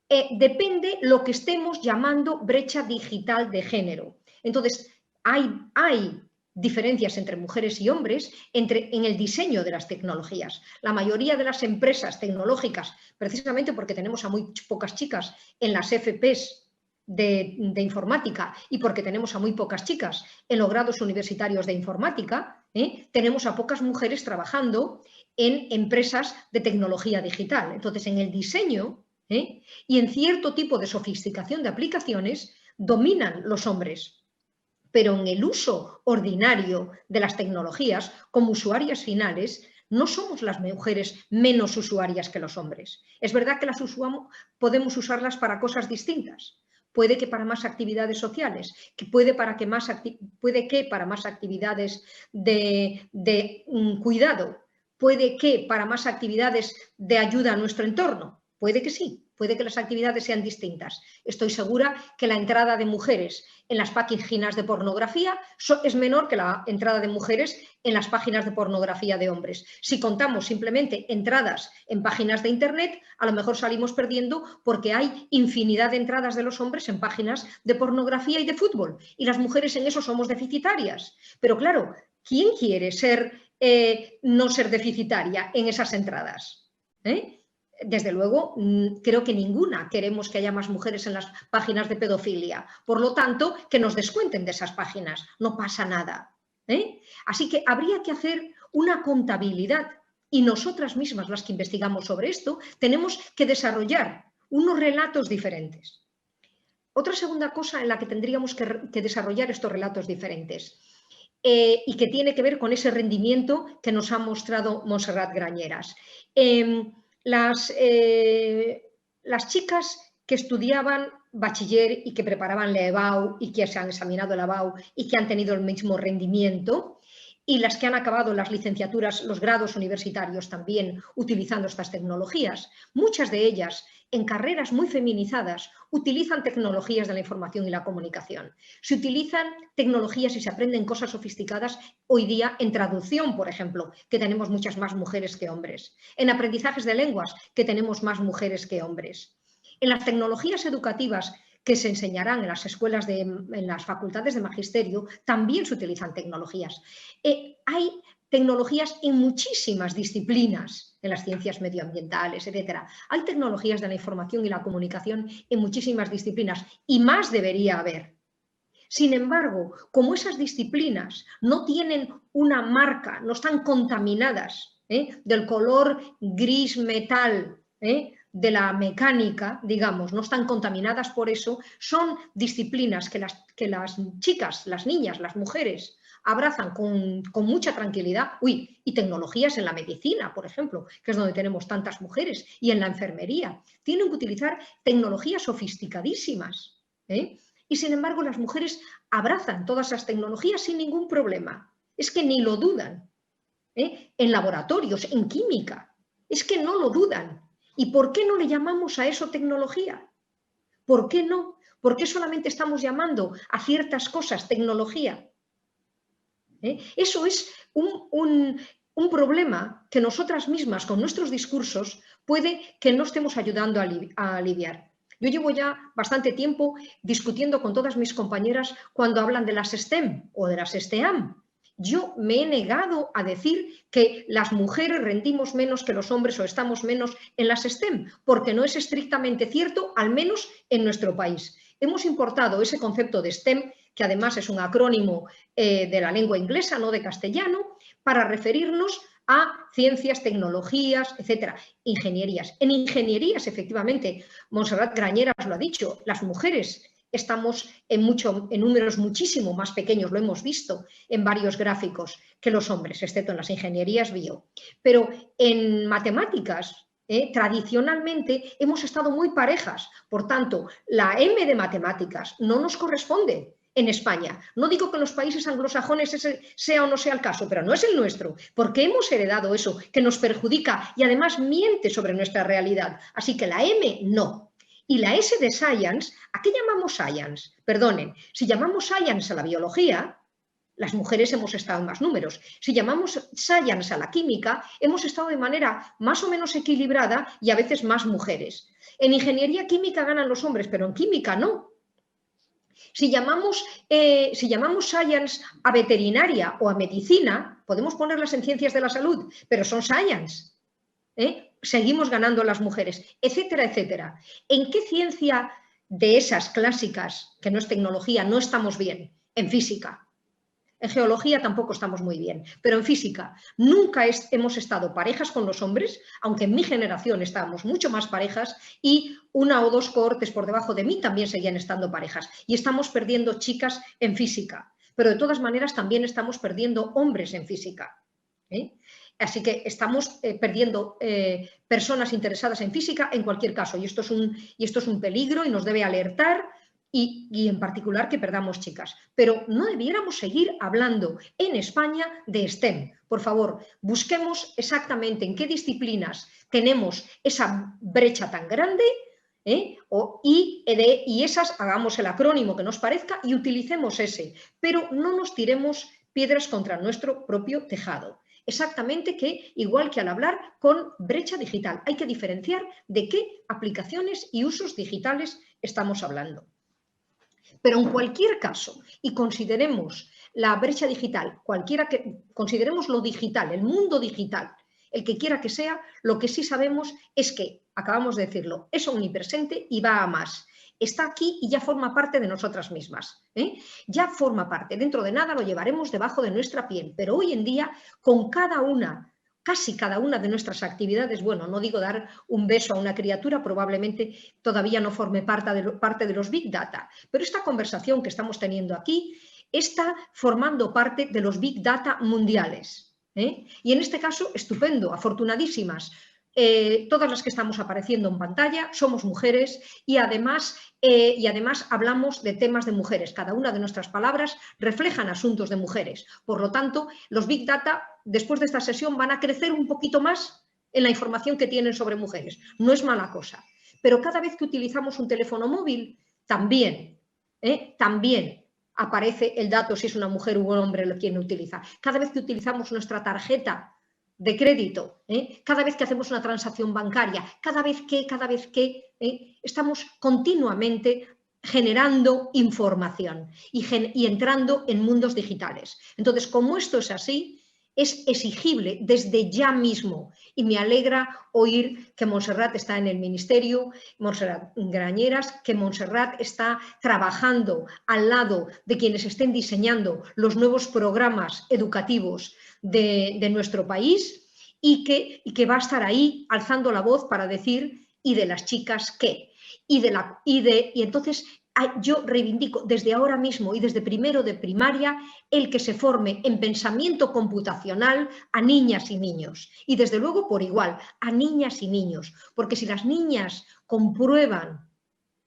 [SPEAKER 3] Depende lo que estemos llamando brecha digital de género. Entonces, hay diferencias entre mujeres y hombres en el diseño de las tecnologías. La mayoría de las empresas tecnológicas, precisamente porque tenemos a muy pocas chicas en las FPs de informática y porque tenemos a muy pocas chicas en los grados universitarios de informática, tenemos a pocas mujeres trabajando en empresas de tecnología digital. Entonces, en el diseño y en cierto tipo de sofisticación de aplicaciones dominan los hombres. Pero en el uso ordinario de las tecnologías, como usuarias finales, no somos las mujeres menos usuarias que los hombres. Es verdad que podemos usarlas para cosas distintas. Puede que para más actividades sociales, puede que para más actividades de cuidado, puede que para más actividades de ayuda a nuestro entorno. Puede que sí, puede que las actividades sean distintas. Estoy segura que la entrada de mujeres en las páginas de pornografía es menor que la entrada de mujeres en las páginas de pornografía de hombres. Si contamos simplemente entradas en páginas de internet, a lo mejor salimos perdiendo porque hay infinidad de entradas de los hombres en páginas de pornografía y de fútbol. Y las mujeres en eso somos deficitarias. Pero claro, ¿quién quiere no ser deficitaria en esas entradas? Desde luego, creo que ninguna queremos que haya más mujeres en las páginas de pedofilia. Por lo tanto, que nos descuenten de esas páginas. No pasa nada. Así que habría que hacer una contabilidad y nosotras mismas, las que investigamos sobre esto, tenemos que desarrollar unos relatos diferentes. Otra segunda cosa en la que tendríamos que desarrollar estos relatos diferentes y que tiene que ver con ese rendimiento que nos ha mostrado Montserrat Grañeras. Las chicas que estudiaban bachiller y que preparaban la EBAU y que se han examinado la EBAU y que han tenido el mismo rendimiento, y las que han acabado las licenciaturas, los grados universitarios también utilizando estas tecnologías, muchas de ellas en carreras muy feminizadas utilizan tecnologías de la información y la comunicación. Se utilizan tecnologías y se aprenden cosas sofisticadas hoy día en traducción, por ejemplo, que tenemos muchas más mujeres que hombres. En aprendizajes de lenguas, que tenemos más mujeres que hombres. En las tecnologías educativas que se enseñarán en las escuelas, en las facultades de magisterio, también se utilizan tecnologías. Hay tecnologías en muchísimas disciplinas, en las ciencias medioambientales, etc. Hay tecnologías de la información y la comunicación en muchísimas disciplinas y más debería haber. Sin embargo, como esas disciplinas no tienen una marca, no están contaminadas del color gris metal, de la mecánica, digamos, no están contaminadas por eso, son disciplinas que las chicas, las niñas, las mujeres abrazan con mucha tranquilidad. Y tecnologías en la medicina, por ejemplo, que es donde tenemos tantas mujeres, y en la enfermería. Tienen que utilizar tecnologías sofisticadísimas. Y sin embargo, las mujeres abrazan todas esas tecnologías sin ningún problema. Es que ni lo dudan. En laboratorios, en química, es que no lo dudan. ¿Y por qué no le llamamos a eso tecnología? ¿Por qué no? ¿Por qué solamente estamos llamando a ciertas cosas tecnología? Eso es un problema que nosotras mismas, con nuestros discursos, puede que no estemos ayudando a aliviar. Yo llevo ya bastante tiempo discutiendo con todas mis compañeras cuando hablan de las STEM o de las STEAM. Yo me he negado a decir que las mujeres rendimos menos que los hombres o estamos menos en las STEM, porque no es estrictamente cierto, al menos en nuestro país. Hemos importado ese concepto de STEM, que además es un acrónimo de la lengua inglesa, no de castellano, para referirnos a ciencias, tecnologías, etcétera, ingenierías. En ingenierías, efectivamente, Montserrat Grañeras lo ha dicho, las mujeres estamos en números muchísimo más pequeños, lo hemos visto en varios gráficos, que los hombres, excepto en las ingenierías bio. Pero en matemáticas, tradicionalmente hemos estado muy parejas. Por tanto, la M de matemáticas no nos corresponde en España. No digo que en los países anglosajones ese sea o no sea el caso, pero no es el nuestro, porque hemos heredado eso que nos perjudica y además miente sobre nuestra realidad. Así que la M no. Y la S de Science, ¿a qué llamamos Science? Perdonen, si llamamos Science a la biología, las mujeres hemos estado en más números. Si llamamos Science a la química, hemos estado de manera más o menos equilibrada y a veces más mujeres. En ingeniería química ganan los hombres, pero en química no. Si llamamos Science a veterinaria o a medicina, podemos ponerlas en ciencias de la salud, pero son Science. Seguimos ganando las mujeres, etcétera, etcétera. ¿En qué ciencia de esas clásicas, que no es tecnología, no estamos bien? En física. En geología tampoco estamos muy bien, pero en física nunca hemos estado parejas con los hombres, aunque en mi generación estábamos mucho más parejas y una o dos cohortes por debajo de mí también seguían estando parejas. Y estamos perdiendo chicas en física, pero de todas maneras también estamos perdiendo hombres en física. Así que estamos perdiendo personas interesadas en física en cualquier caso, y esto es un peligro y nos debe alertar. Y en particular que perdamos chicas. Pero no debiéramos seguir hablando en España de STEM. Por favor, busquemos exactamente en qué disciplinas tenemos esa brecha tan grande y esas, hagamos el acrónimo que nos parezca y utilicemos ese. Pero no nos tiremos piedras contra nuestro propio tejado. Exactamente que, igual que al hablar con brecha digital, hay que diferenciar de qué aplicaciones y usos digitales estamos hablando. Pero en cualquier caso, y consideremos la brecha digital, consideremos lo digital, el mundo digital, el que quiera que sea, lo que sí sabemos es que, acabamos de decirlo, es omnipresente y va a más. Está aquí y ya forma parte de nosotras mismas. Ya forma parte, dentro de nada lo llevaremos debajo de nuestra piel, pero hoy en día, con casi cada una de nuestras actividades, bueno, no digo dar un beso a una criatura, probablemente todavía no forme parte de los Big Data, pero esta conversación que estamos teniendo aquí está formando parte de los Big Data mundiales. Y en este caso, estupendo, afortunadísimas. Todas las que estamos apareciendo en pantalla somos mujeres y además hablamos de temas de mujeres. Cada una de nuestras palabras reflejan asuntos de mujeres. Por lo tanto, los Big Data, después de esta sesión, van a crecer un poquito más en la información que tienen sobre mujeres. No es mala cosa. Pero cada vez que utilizamos un teléfono móvil, también aparece el dato si es una mujer u un hombre quien lo utiliza. Cada vez que utilizamos nuestra tarjeta de crédito, cada vez que hacemos una transacción bancaria, cada vez que estamos continuamente generando información y entrando en mundos digitales. Entonces, como esto es así, es exigible desde ya mismo y me alegra oír que Montserrat está en el Ministerio, Montserrat Grañeras, que Montserrat está trabajando al lado de quienes estén diseñando los nuevos programas educativos de nuestro país y que va a estar ahí alzando la voz para decir ¿y de las chicas qué? Y entonces yo reivindico desde ahora mismo y desde primero de primaria el que se forme en pensamiento computacional a niñas y niños. Y desde luego por igual, a niñas y niños. Porque si las niñas comprueban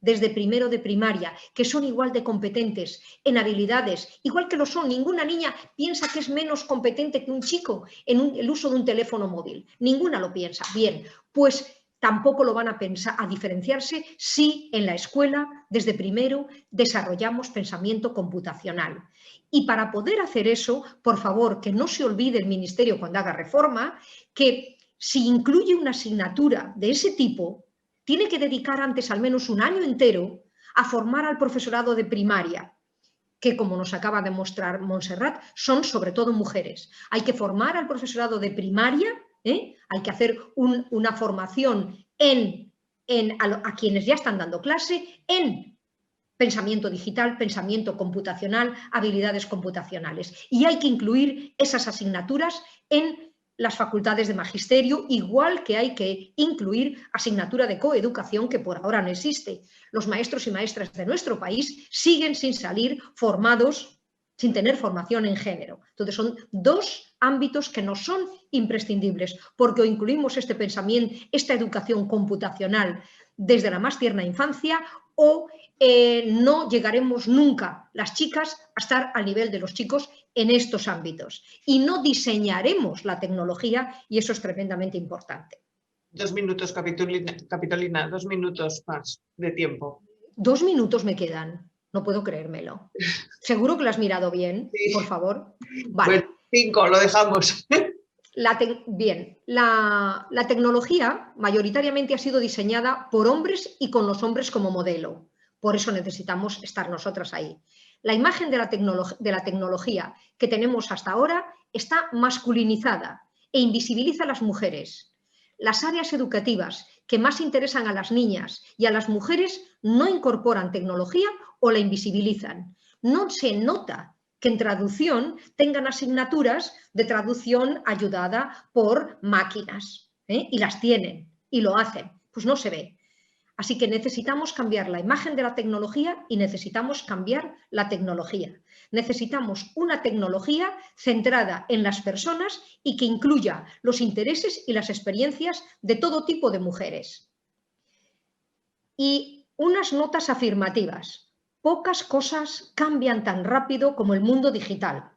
[SPEAKER 3] desde primero de primaria que son igual de competentes en habilidades, igual que lo son, ninguna niña piensa que es menos competente que un chico en el uso de un teléfono móvil. Ninguna lo piensa. Bien, pues tampoco lo van a pensar a diferenciarse si en la escuela, desde primero, desarrollamos pensamiento computacional. Y para poder hacer eso, por favor, que no se olvide el Ministerio cuando haga reforma, que si incluye una asignatura de ese tipo, tiene que dedicar antes al menos un año entero a formar al profesorado de primaria, que como nos acaba de mostrar Montserrat, son sobre todo mujeres. Hay que formar al profesorado de primaria, hay que hacer una formación a quienes ya están dando clase en pensamiento digital, pensamiento computacional, habilidades computacionales. Y hay que incluir esas asignaturas en las facultades de magisterio, igual que hay que incluir asignatura de coeducación que por ahora no existe. Los maestros y maestras de nuestro país siguen sin salir formados, sin tener formación en género. Entonces son dos ámbitos que no son imprescindibles, porque o incluimos este pensamiento, esta educación computacional desde la más tierna infancia o no llegaremos nunca las chicas a estar al nivel de los chicos en estos ámbitos y no diseñaremos la tecnología y eso es tremendamente importante.
[SPEAKER 1] 2 minutos, Capitolina, 2 minutos más de tiempo.
[SPEAKER 3] 2 minutos me quedan, no puedo creérmelo. ¿Seguro que lo has mirado bien? Sí. Por favor. Vale.
[SPEAKER 1] Bueno, 5, lo dejamos.
[SPEAKER 3] Bien, la tecnología mayoritariamente ha sido diseñada por hombres y con los hombres como modelo. Por eso necesitamos estar nosotras ahí. La imagen de la tecnología que tenemos hasta ahora está masculinizada e invisibiliza a las mujeres. Las áreas educativas que más interesan a las niñas y a las mujeres no incorporan tecnología o la invisibilizan. No se nota que en traducción tengan asignaturas de traducción ayudada por máquinas, y las tienen y lo hacen, pues no se ve. Así que necesitamos cambiar la imagen de la tecnología y necesitamos cambiar la tecnología. Necesitamos una tecnología centrada en las personas y que incluya los intereses y las experiencias de todo tipo de mujeres. Y unas notas afirmativas. Pocas cosas cambian tan rápido como el mundo digital.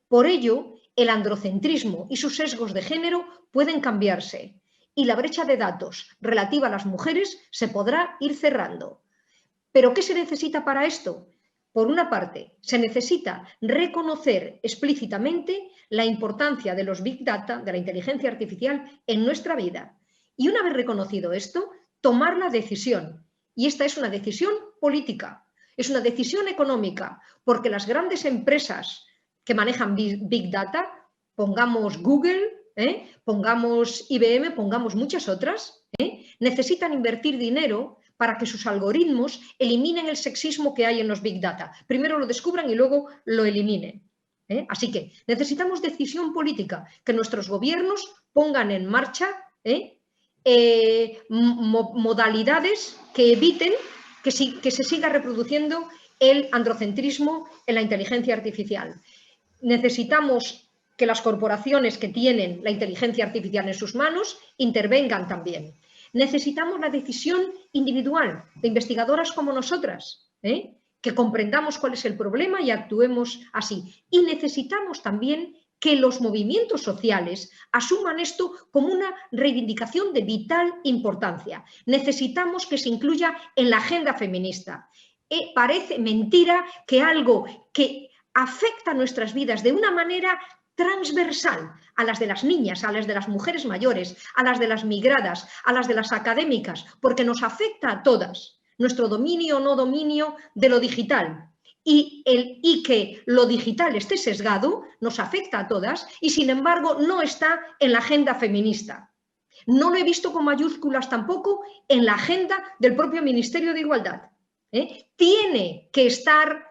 [SPEAKER 3] Por ello, el androcentrismo y sus sesgos de género pueden cambiarse y la brecha de datos relativa a las mujeres se podrá ir cerrando. ¿Pero qué se necesita para esto? Por una parte, se necesita reconocer explícitamente la importancia de los Big Data, de la inteligencia artificial en nuestra vida. Y una vez reconocido esto, tomar la decisión. Y esta es una decisión política, es una decisión económica, porque las grandes empresas que manejan Big Data, pongamos Google, pongamos IBM, pongamos muchas otras, necesitan invertir dinero para que sus algoritmos eliminen el sexismo que hay en los Big Data. Primero lo descubran y luego lo eliminen. Así que necesitamos decisión política, que nuestros gobiernos pongan en marcha modalidades que eviten que se siga reproduciendo el androcentrismo en la inteligencia artificial. Necesitamos que las corporaciones que tienen la inteligencia artificial en sus manos intervengan también. Necesitamos la decisión individual de investigadoras como nosotras, que comprendamos cuál es el problema y actuemos así. Y necesitamos también que los movimientos sociales asuman esto como una reivindicación de vital importancia. Necesitamos que se incluya en la agenda feminista. Parece mentira que algo que afecta a nuestras vidas de una manera transversal, a las de las niñas, a las de las mujeres mayores, a las de las migradas, a las de las académicas, porque nos afecta a todas, nuestro dominio o no dominio de lo digital. Y que lo digital esté sesgado nos afecta a todas y sin embargo no está en la agenda feminista. No lo he visto con mayúsculas tampoco en la agenda del propio Ministerio de Igualdad. Tiene que estar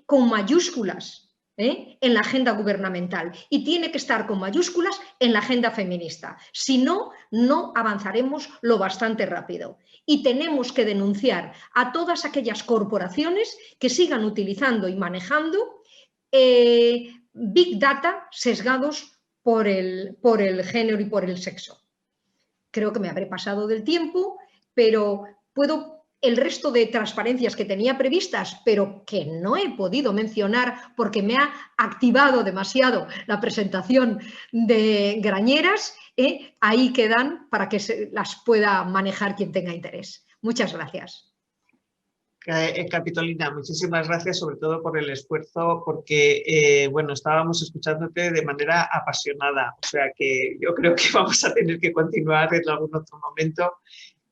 [SPEAKER 3] con mayúsculas en la agenda gubernamental y tiene que estar con mayúsculas en la agenda feminista. Si no, no avanzaremos lo bastante rápido. Y tenemos que denunciar a todas aquellas corporaciones que sigan utilizando y manejando Big Data sesgados por el género y por el sexo. Creo que me habré pasado del tiempo, pero el resto de transparencias que tenía previstas, pero que no he podido mencionar porque me ha activado demasiado la presentación de Grañeras, ahí quedan para que las pueda manejar quien tenga interés. Muchas gracias.
[SPEAKER 1] Capitolina, muchísimas gracias sobre todo por el esfuerzo, porque bueno, estábamos escuchándote de manera apasionada, o sea que yo creo que vamos a tener que continuar en algún otro momento.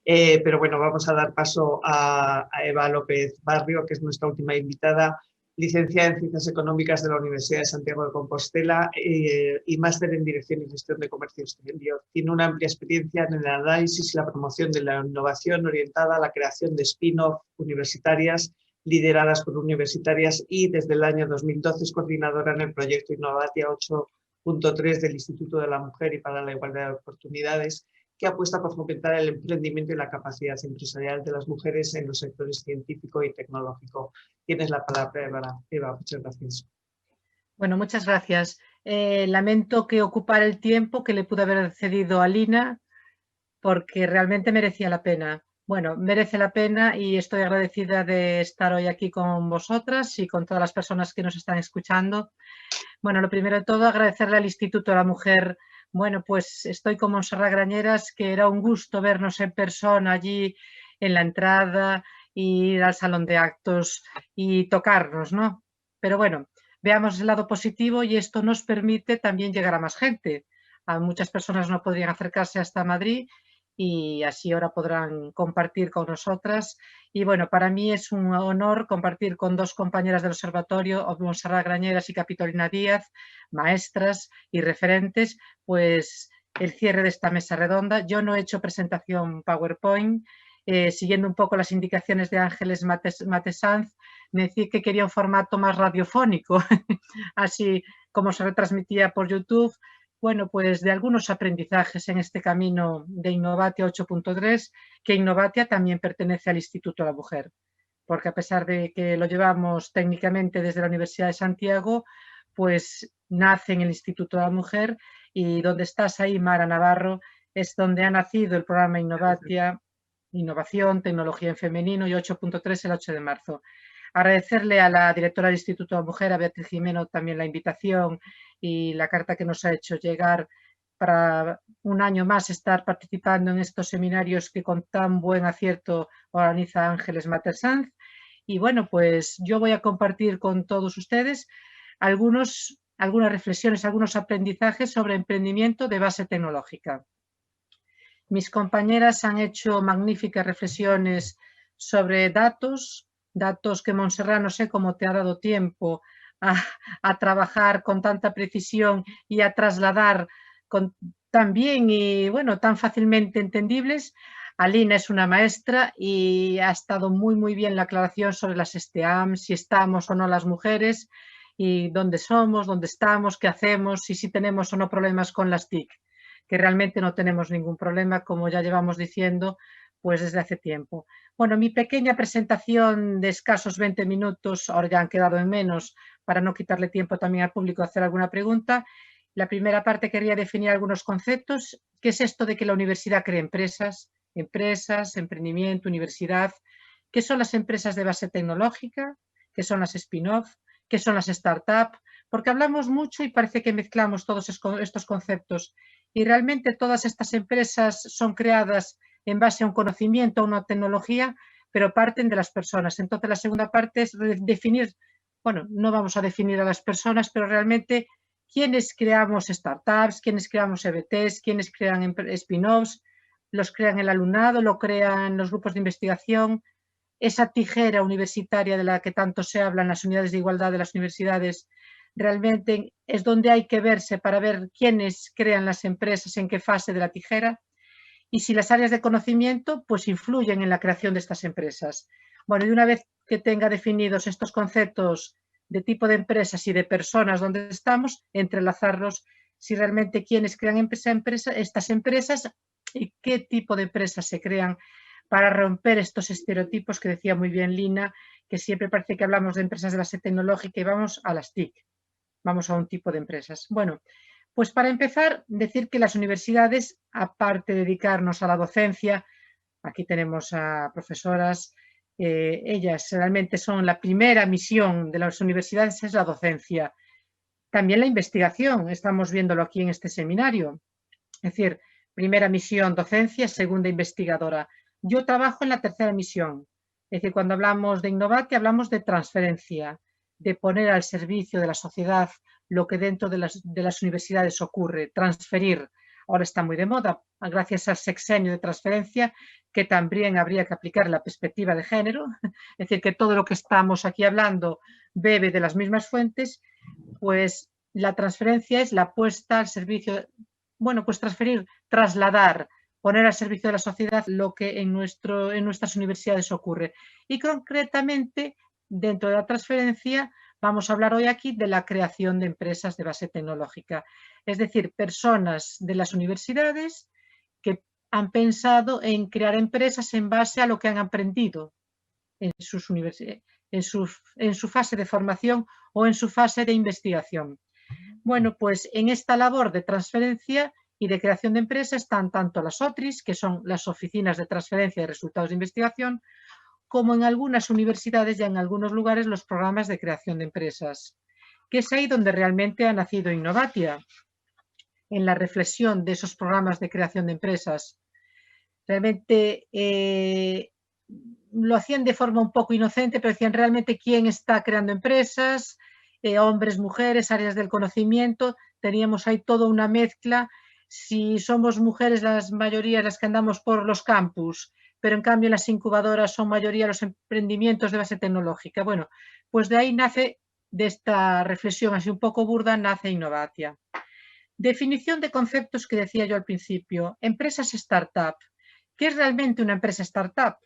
[SPEAKER 1] Pero bueno, vamos a dar paso a Eva López Barrio, que es nuestra última invitada, licenciada en Ciencias Económicas de la Universidad de Santiago de Compostela y máster en Dirección y Gestión de Comercio Exterior. Tiene una amplia experiencia en el análisis y la promoción de la innovación orientada a la creación de spin-off universitarias lideradas por universitarias y desde el año 2012 es coordinadora en el proyecto Innovatia 8.3 del Instituto de la Mujer y para la Igualdad de Oportunidades, que apuesta por fomentar el emprendimiento y la capacidad empresarial de las mujeres en los sectores científico y tecnológico. Tienes la palabra, Eva. Muchas gracias.
[SPEAKER 4] Bueno, muchas gracias. Lamento que ocupara el tiempo que le pude haber cedido a Lina, porque realmente merecía la pena. Bueno, merece la pena y estoy agradecida de estar hoy aquí con vosotras y con todas las personas que nos están escuchando. Bueno, lo primero de todo, agradecerle al Instituto de la Mujer. Bueno, pues estoy con Montserrat Grañeras, que era un gusto vernos en persona allí en la entrada, y ir al salón de actos y tocarnos, ¿no? Pero bueno, veamos el lado positivo y esto nos permite también llegar a más gente. A muchas personas no podrían acercarse hasta Madrid y así ahora podrán compartir con nosotras. Y bueno, para mí es un honor compartir con dos compañeras del observatorio, Montserrat Grañeras y Capitolina Díaz, maestras y referentes, pues el cierre de esta mesa redonda. Yo no he hecho presentación PowerPoint, siguiendo un poco las indicaciones de Ángeles Matesanz, me decía que quería un formato más radiofónico, así como se retransmitía por YouTube. Bueno, pues de algunos aprendizajes en este camino de Innovatia 8.3, que Innovatia también pertenece al Instituto de la Mujer, porque a pesar de que lo llevamos técnicamente desde la Universidad de Santiago, pues nace en el Instituto de la Mujer, y donde estás ahí, Mara Navarro, es donde ha nacido el programa Innovatia, Innovación, Tecnología en Femenino, y 8.3 el 8 de marzo. Agradecerle a la directora del Instituto de la Mujer, a Beatriz Jimeno, también la invitación y la carta que nos ha hecho llegar para un año más estar participando en estos seminarios que con tan buen acierto organiza Ángeles Matesanz. Y bueno, pues yo voy a compartir con todos ustedes algunas reflexiones, algunos aprendizajes sobre emprendimiento de base tecnológica. Mis compañeras han hecho magníficas reflexiones sobre datos que Montserrat, no sé cómo te ha dado tiempo a trabajar con tanta precisión y a trasladar tan bien y bueno, tan fácilmente entendibles. Alina es una maestra y ha estado muy bien la aclaración sobre las STEAM, si estamos o no las mujeres, y dónde somos, dónde estamos, qué hacemos, y si tenemos o no problemas con las TIC, que realmente no tenemos ningún problema, como ya llevamos diciendo pues desde hace tiempo. Bueno, mi pequeña presentación de escasos 20 minutos, ahora ya han quedado en menos, para no quitarle tiempo también al público a hacer alguna pregunta. La primera parte quería definir algunos conceptos. ¿Qué es esto de que la universidad cree empresas? Empresas, emprendimiento, universidad. ¿Qué son las empresas de base tecnológica? ¿Qué son las spin-off? ¿Qué son las startups? Porque hablamos mucho y parece que mezclamos todos estos conceptos, y realmente todas estas empresas son creadas en base a un conocimiento, a una tecnología, pero parten de las personas. Entonces la segunda parte es definir, bueno, no vamos a definir a las personas, pero realmente quiénes creamos startups, quiénes creamos EBTs, quiénes crean spin-offs, los crean el alumnado, lo crean los grupos de investigación. Esa tijera universitaria de la que tanto se habla en las unidades de igualdad de las universidades, realmente es donde hay que verse para ver quiénes crean las empresas, en qué fase de la tijera, y si las áreas de conocimiento pues influyen en la creación de estas empresas. Bueno, y una vez que tenga definidos estos conceptos de tipo de empresas y de personas donde estamos, entrelazarlos, si realmente quiénes crean estas empresas y qué tipo de empresas se crean, para romper estos estereotipos que decía muy bien Lina, que siempre parece que hablamos de empresas de base tecnológica y vamos a las TIC, vamos a un tipo de empresas. Bueno, pues para empezar, decir que las universidades, aparte de dedicarnos a la docencia, aquí tenemos a profesoras, ellas realmente son la primera misión de las universidades, es la docencia. También la investigación, estamos viéndolo aquí en este seminario. Es decir, primera misión docencia, segunda investigadora. Yo trabajo en la tercera misión. Es decir, cuando hablamos de Innovatia hablamos de transferencia, de poner al servicio de la sociedad lo que dentro de las universidades ocurre, transferir. Ahora está muy de moda, gracias al sexenio de transferencia, que también habría que aplicar la perspectiva de género, es decir, que todo lo que estamos aquí hablando bebe de las mismas fuentes, pues la transferencia es la puesta al servicio, bueno, pues transferir, trasladar, poner al servicio de la sociedad lo que en nuestras universidades ocurre. Y concretamente, dentro de la transferencia, vamos a hablar hoy aquí de la creación de empresas de base tecnológica. Es decir, personas de las universidades que han pensado en crear empresas en base a lo que han aprendido en su fase de formación o en su fase de investigación. Bueno, pues en esta labor de transferencia y de creación de empresas están tanto las OTRIs, que son las oficinas de transferencia de resultados de investigación, como en algunas universidades y en algunos lugares los programas de creación de empresas, que es ahí donde realmente ha nacido Innovatia, en la reflexión de esos programas de creación de empresas. Realmente lo hacían de forma un poco inocente, pero decían realmente quién está creando empresas, hombres, mujeres, áreas del conocimiento. Teníamos ahí toda una mezcla. Si somos mujeres, las mayorías las que andamos por los campus, pero en cambio las incubadoras son mayoría los emprendimientos de base tecnológica. Bueno, pues de ahí nace, de esta reflexión así un poco burda, nace Innovatia. Definición de conceptos que decía yo al principio. Empresas startup. ¿qué es realmente una empresa startup?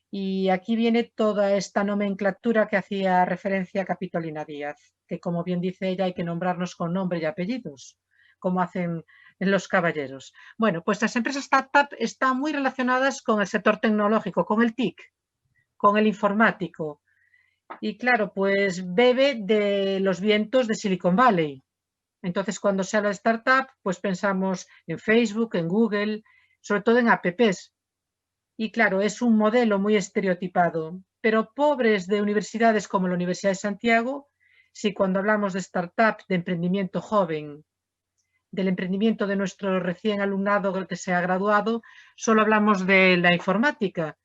[SPEAKER 4] Y aquí viene toda esta nomenclatura que hacía referencia Capitolina Díaz, que como bien dice ella hay que nombrarnos con nombre y apellidos, como hacen los caballeros. Bueno, pues las empresas startup están muy relacionadas con el sector tecnológico, con el TIC, con el informático. Y claro, pues bebe de los vientos de Silicon Valley. Entonces, cuando se habla de startup, pues pensamos en Facebook, en Google, sobre todo en apps. Y claro, es un modelo muy estereotipado, pero pobres de universidades como la Universidad de Santiago, si cuando hablamos de startup, de emprendimiento joven, del emprendimiento de nuestro recién alumnado que se ha graduado, solo hablamos de la informática.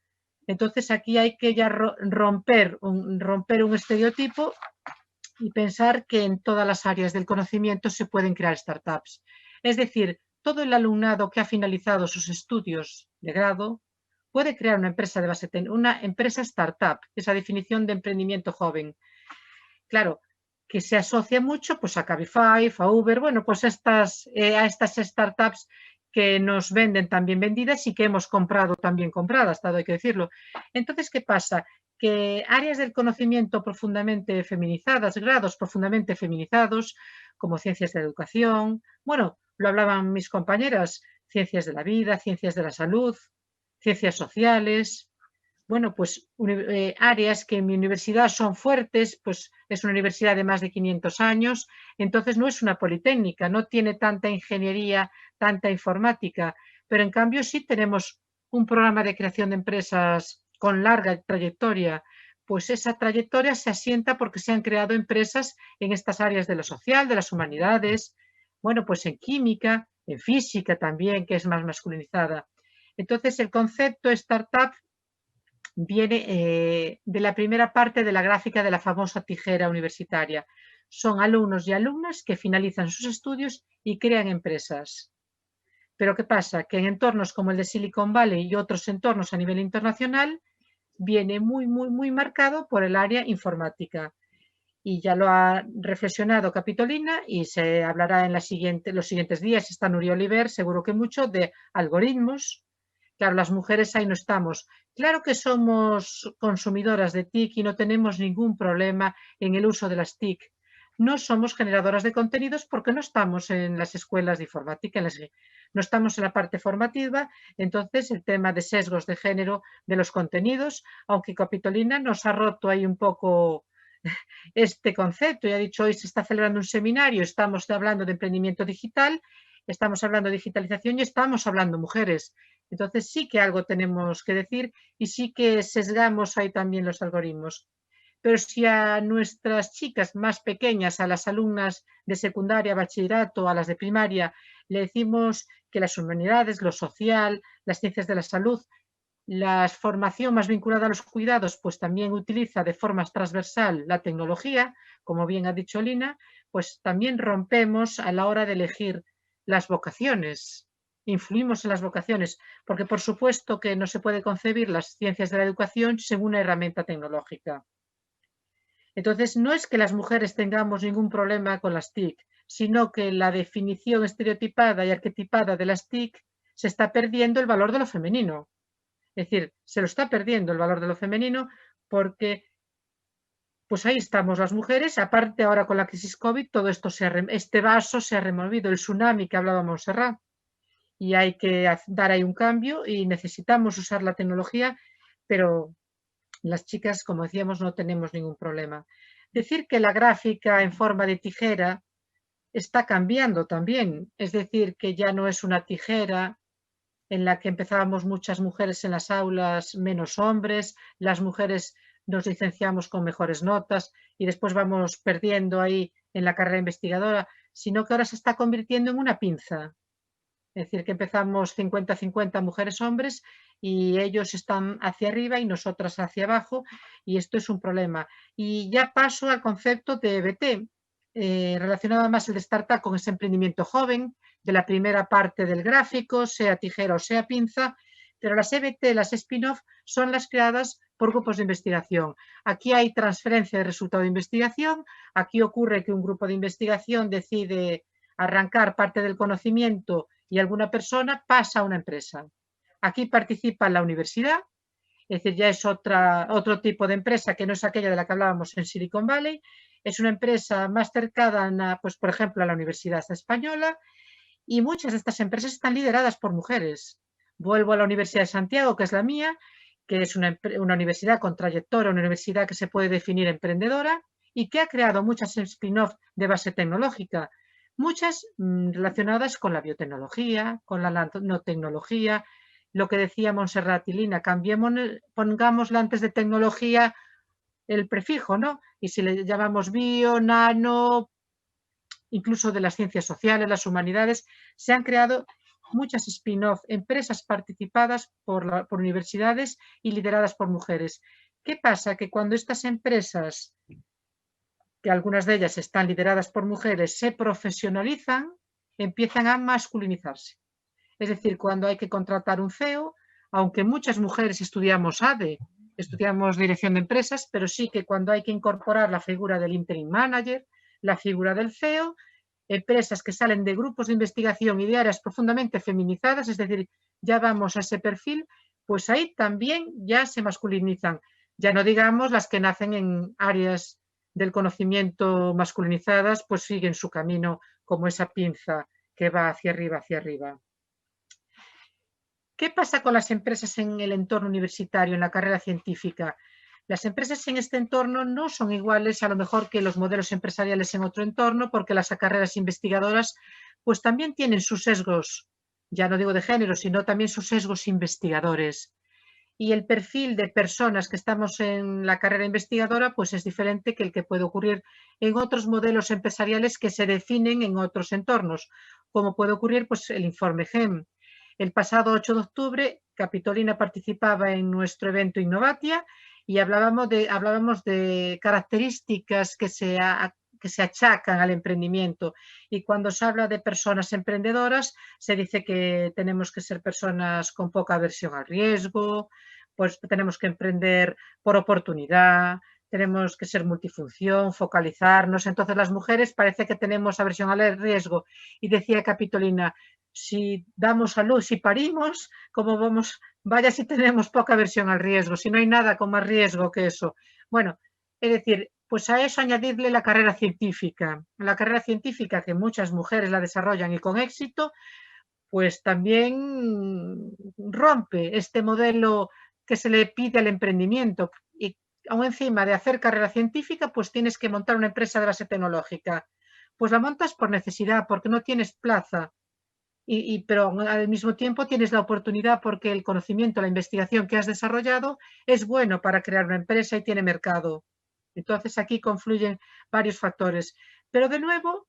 [SPEAKER 4] Entonces aquí hay que ya romper un estereotipo y pensar que en todas las áreas del conocimiento se pueden crear startups. Es decir, todo el alumnado que ha finalizado sus estudios de grado puede crear una empresa de base, una empresa startup, esa definición de emprendimiento joven. Claro, que se asocia mucho pues, a Cabify, a Uber, bueno, pues a estas startups que nos venden también vendidas y que hemos comprado también compradas, todo hay que decirlo. Entonces, ¿qué pasa? Que áreas del conocimiento profundamente feminizadas, grados profundamente feminizados, como ciencias de la educación, bueno, lo hablaban mis compañeras, ciencias de la vida, ciencias de la salud, ciencias sociales, bueno, pues áreas que en mi universidad son fuertes, pues es una universidad de más de 500 años, entonces no es una politécnica, no tiene tanta ingeniería, tanta informática, pero en cambio sí tenemos un programa de creación de empresas con larga trayectoria, pues esa trayectoria se asienta porque se han creado empresas en estas áreas de lo social, de las humanidades, bueno, pues en química, en física también, que es más masculinizada. Entonces el concepto startup viene de la primera parte de la gráfica de la famosa tijera universitaria. Son alumnos y alumnas que finalizan sus estudios y crean empresas. Pero ¿qué pasa? Que en entornos como el de Silicon Valley y otros entornos a nivel internacional viene muy marcado por el área informática. Y ya lo ha reflexionado Capitolina y se hablará en los siguientes días, está Nuria Oliver, seguro que mucho, de algoritmos. Claro, las mujeres ahí no estamos. Claro que somos consumidoras de TIC y no tenemos ningún problema en el uso de las TIC. No somos generadoras de contenidos porque no estamos en las escuelas de informática, no estamos en la parte formativa, entonces el tema de sesgos de género de los contenidos, aunque Capitolina nos ha roto ahí un poco este concepto y ha dicho hoy se está celebrando un seminario, estamos hablando de emprendimiento digital, estamos hablando de digitalización y estamos hablando mujeres. Entonces sí que algo tenemos que decir y sí que sesgamos ahí también los algoritmos. Pero si a nuestras chicas más pequeñas, a las alumnas de secundaria, bachillerato, a las de primaria, le decimos que las humanidades, lo social, las ciencias de la salud, la formación más vinculada a los cuidados, pues también utiliza de forma transversal la tecnología, como bien ha dicho Lina, pues también rompemos a la hora de elegir las vocaciones. Influimos en las vocaciones, porque por supuesto que no se puede concebir las ciencias de la educación sin una herramienta tecnológica. Entonces, no es que las mujeres tengamos ningún problema con las TIC, sino que la definición estereotipada y arquetipada de las TIC se está perdiendo el valor de lo femenino. Es decir, se lo está perdiendo el valor de lo femenino porque pues ahí estamos las mujeres, aparte ahora con la crisis COVID, todo esto este vaso se ha removido, el tsunami que hablaba Montserrat, y hay que dar ahí un cambio y necesitamos usar la tecnología, pero las chicas, como decíamos, no tenemos ningún problema. Decir que la gráfica en forma de tijera está cambiando también, es decir, que ya no es una tijera en la que empezábamos muchas mujeres en las aulas, menos hombres, las mujeres nos licenciamos con mejores notas y después vamos perdiendo ahí en la carrera investigadora, sino que ahora se está convirtiendo en una pinza. Es decir, que empezamos 50-50 mujeres-hombres y ellos están hacia arriba y nosotras hacia abajo y esto es un problema. Y ya paso al concepto de EBT, relacionado más el de startup con ese emprendimiento joven, de la primera parte del gráfico, sea tijera o sea pinza, pero las EBT, las spin-off, son las creadas por grupos de investigación. Aquí hay transferencia de resultado de investigación, aquí ocurre que un grupo de investigación decide arrancar parte del conocimiento y alguna persona pasa a una empresa. Aquí participa la universidad, es decir, ya es otro tipo de empresa que no es aquella de la que hablábamos en Silicon Valley. Es una empresa más cercana, pues, por ejemplo, a la Universidad Española, y muchas de estas empresas están lideradas por mujeres. Vuelvo a la Universidad de Santiago, que es la mía, que es una universidad con trayectoria, una universidad que se puede definir emprendedora y que ha creado muchas spin-off de base tecnológica, muchas relacionadas con la biotecnología, con la nanotecnología, lo que decía Montserrat y Lina, pongámosle antes de tecnología el prefijo, ¿no? Y si le llamamos bio, nano, incluso de las ciencias sociales, las humanidades, se han creado muchas spin-off, empresas participadas por universidades y lideradas por mujeres. ¿Qué pasa? Que cuando estas empresas, que algunas de ellas están lideradas por mujeres, se profesionalizan, empiezan a masculinizarse. Es decir, cuando hay que contratar un CEO, aunque muchas mujeres estudiamos ADE, estudiamos dirección de empresas, pero sí que cuando hay que incorporar la figura del interim manager, la figura del CEO, empresas que salen de grupos de investigación y de áreas profundamente feminizadas, es decir, ya vamos a ese perfil, pues ahí también ya se masculinizan. Ya no digamos las que nacen en áreas del conocimiento masculinizadas, pues siguen su camino como esa pinza que va hacia arriba, hacia arriba. ¿Qué pasa con las empresas en el entorno universitario, en la carrera científica? Las empresas en este entorno no son iguales a lo mejor que los modelos empresariales en otro entorno, porque las carreras investigadoras pues también tienen sus sesgos, ya no digo de género, sino también sus sesgos investigadores. Y el perfil de personas que estamos en la carrera investigadora pues es diferente que el que puede ocurrir en otros modelos empresariales que se definen en otros entornos, como puede ocurrir pues el informe GEM. El pasado 8 de octubre, Capitolina participaba en nuestro evento Innovatia y hablábamos de características que se achacan al emprendimiento. Y cuando se habla de personas emprendedoras, se dice que tenemos que ser personas con poca aversión al riesgo, pues tenemos que emprender por oportunidad, tenemos que ser multifunción, focalizarnos. Entonces las mujeres parece que tenemos aversión al riesgo. Y decía Capitolina, si damos a luz, si parimos, ¿cómo vamos? Vaya si tenemos poca aversión al riesgo, si no hay nada con más riesgo que eso. Bueno, es decir, pues a eso añadirle la carrera científica. La carrera científica, que muchas mujeres la desarrollan y con éxito, pues también rompe este modelo que se le pide al emprendimiento. Y aún encima de hacer carrera científica, pues tienes que montar una empresa de base tecnológica. Pues la montas por necesidad, porque no tienes plaza. Pero al mismo tiempo tienes la oportunidad porque el conocimiento, la investigación que has desarrollado es bueno para crear una empresa y tiene mercado. Entonces aquí confluyen varios factores. Pero de nuevo,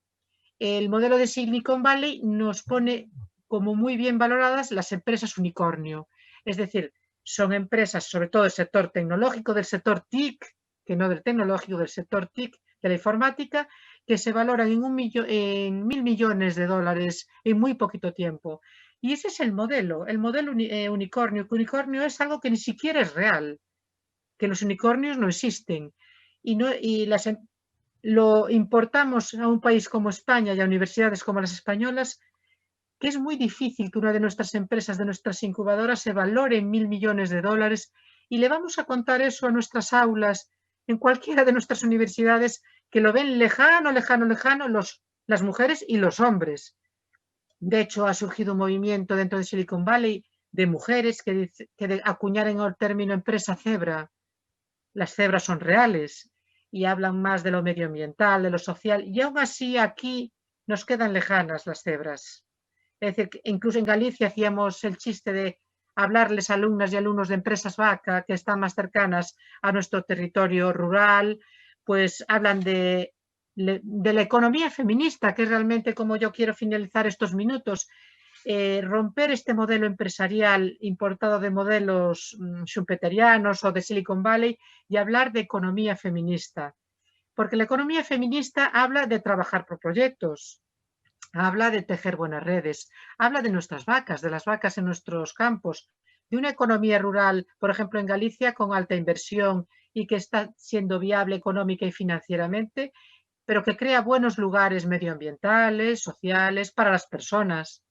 [SPEAKER 4] el modelo de Silicon Valley nos pone como muy bien valoradas las empresas unicornio. Es decir, son empresas, sobre todo del sector tecnológico, del sector TIC, que no del tecnológico, del sector TIC, de la informática, que se valoran en 1.000 millones de dólares en muy poquito tiempo. Y ese es el modelo unicornio, que unicornio es algo que ni siquiera es real, que los unicornios no existen. Lo importamos a un país como España y a universidades como las españolas, que es muy difícil que una de nuestras empresas, de nuestras incubadoras, se valore en 1.000 millones de dólares, y le vamos a contar eso a nuestras aulas, en cualquiera de nuestras universidades, que lo ven lejano, lejano, lejano, las mujeres y los hombres. De hecho, ha surgido un movimiento dentro de Silicon Valley de mujeres que acuñaron el término empresa cebra. Las cebras son reales y hablan más de lo medioambiental, de lo social, y aún así aquí nos quedan lejanas las cebras. Es decir, incluso en Galicia hacíamos el chiste de hablarles a alumnas y alumnos de empresas vaca que están más cercanas a nuestro territorio rural, pues hablan de la economía feminista, que es realmente como yo quiero finalizar estos minutos. Romper este modelo empresarial importado de modelos schumpeterianos o de Silicon Valley y hablar de economía feminista. Porque la economía feminista habla de trabajar por proyectos, habla de tejer buenas redes, habla de nuestras vacas, de las vacas en nuestros campos, de una economía rural, por ejemplo en Galicia, con alta inversión y que está siendo viable económica y financieramente, pero que crea buenos lugares medioambientales, sociales, para las personas.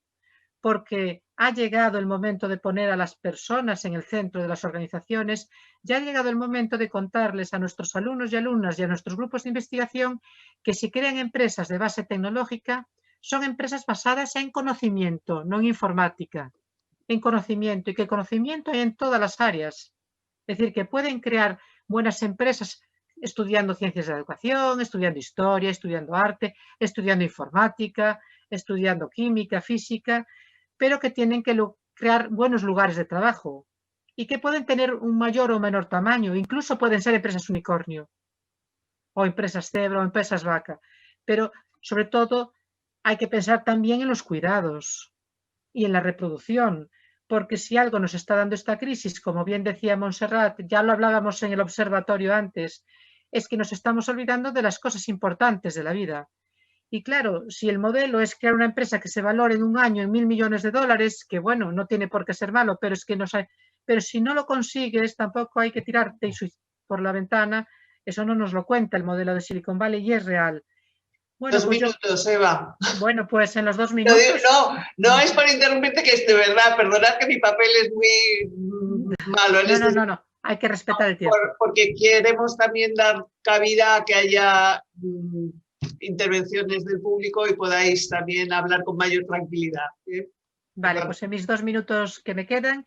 [SPEAKER 4] Porque ha llegado el momento de poner a las personas en el centro de las organizaciones, ya ha llegado el momento de contarles a nuestros alumnos y alumnas y a nuestros grupos de investigación que si crean empresas de base tecnológica, son empresas basadas en conocimiento, no en informática, en conocimiento, y que el conocimiento hay en todas las áreas. Es decir, que pueden crear buenas empresas estudiando ciencias de la educación, estudiando historia, estudiando arte, estudiando informática, estudiando química, física, pero que tienen que crear buenos lugares de trabajo y que pueden tener un mayor o menor tamaño, incluso pueden ser empresas unicornio, o empresas cebra, o empresas vaca, pero sobre todo hay que pensar también en los cuidados y en la reproducción, porque si algo nos está dando esta crisis, como bien decía Montserrat, ya lo hablábamos en el observatorio antes, es que nos estamos olvidando de las cosas importantes de la vida. Y claro, si el modelo es crear una empresa que se valore en un año en $1.000 millones, que bueno, no tiene por qué ser malo, pero es que pero si no lo consigues, tampoco hay que tirarte por la ventana. Eso no nos lo cuenta el modelo de Silicon Valley y es real. Bueno,
[SPEAKER 1] 2 minutos, Eva.
[SPEAKER 4] Bueno, pues en los 2 minutos...
[SPEAKER 1] No es por interrumpirte, que es de verdad, perdonad que mi papel es muy malo.
[SPEAKER 4] No, hay que respetar el tiempo.
[SPEAKER 1] Porque queremos también dar cabida a que haya intervenciones del público y podáis también hablar con mayor tranquilidad.
[SPEAKER 4] Vale, pues en mis 2 minutos que me quedan,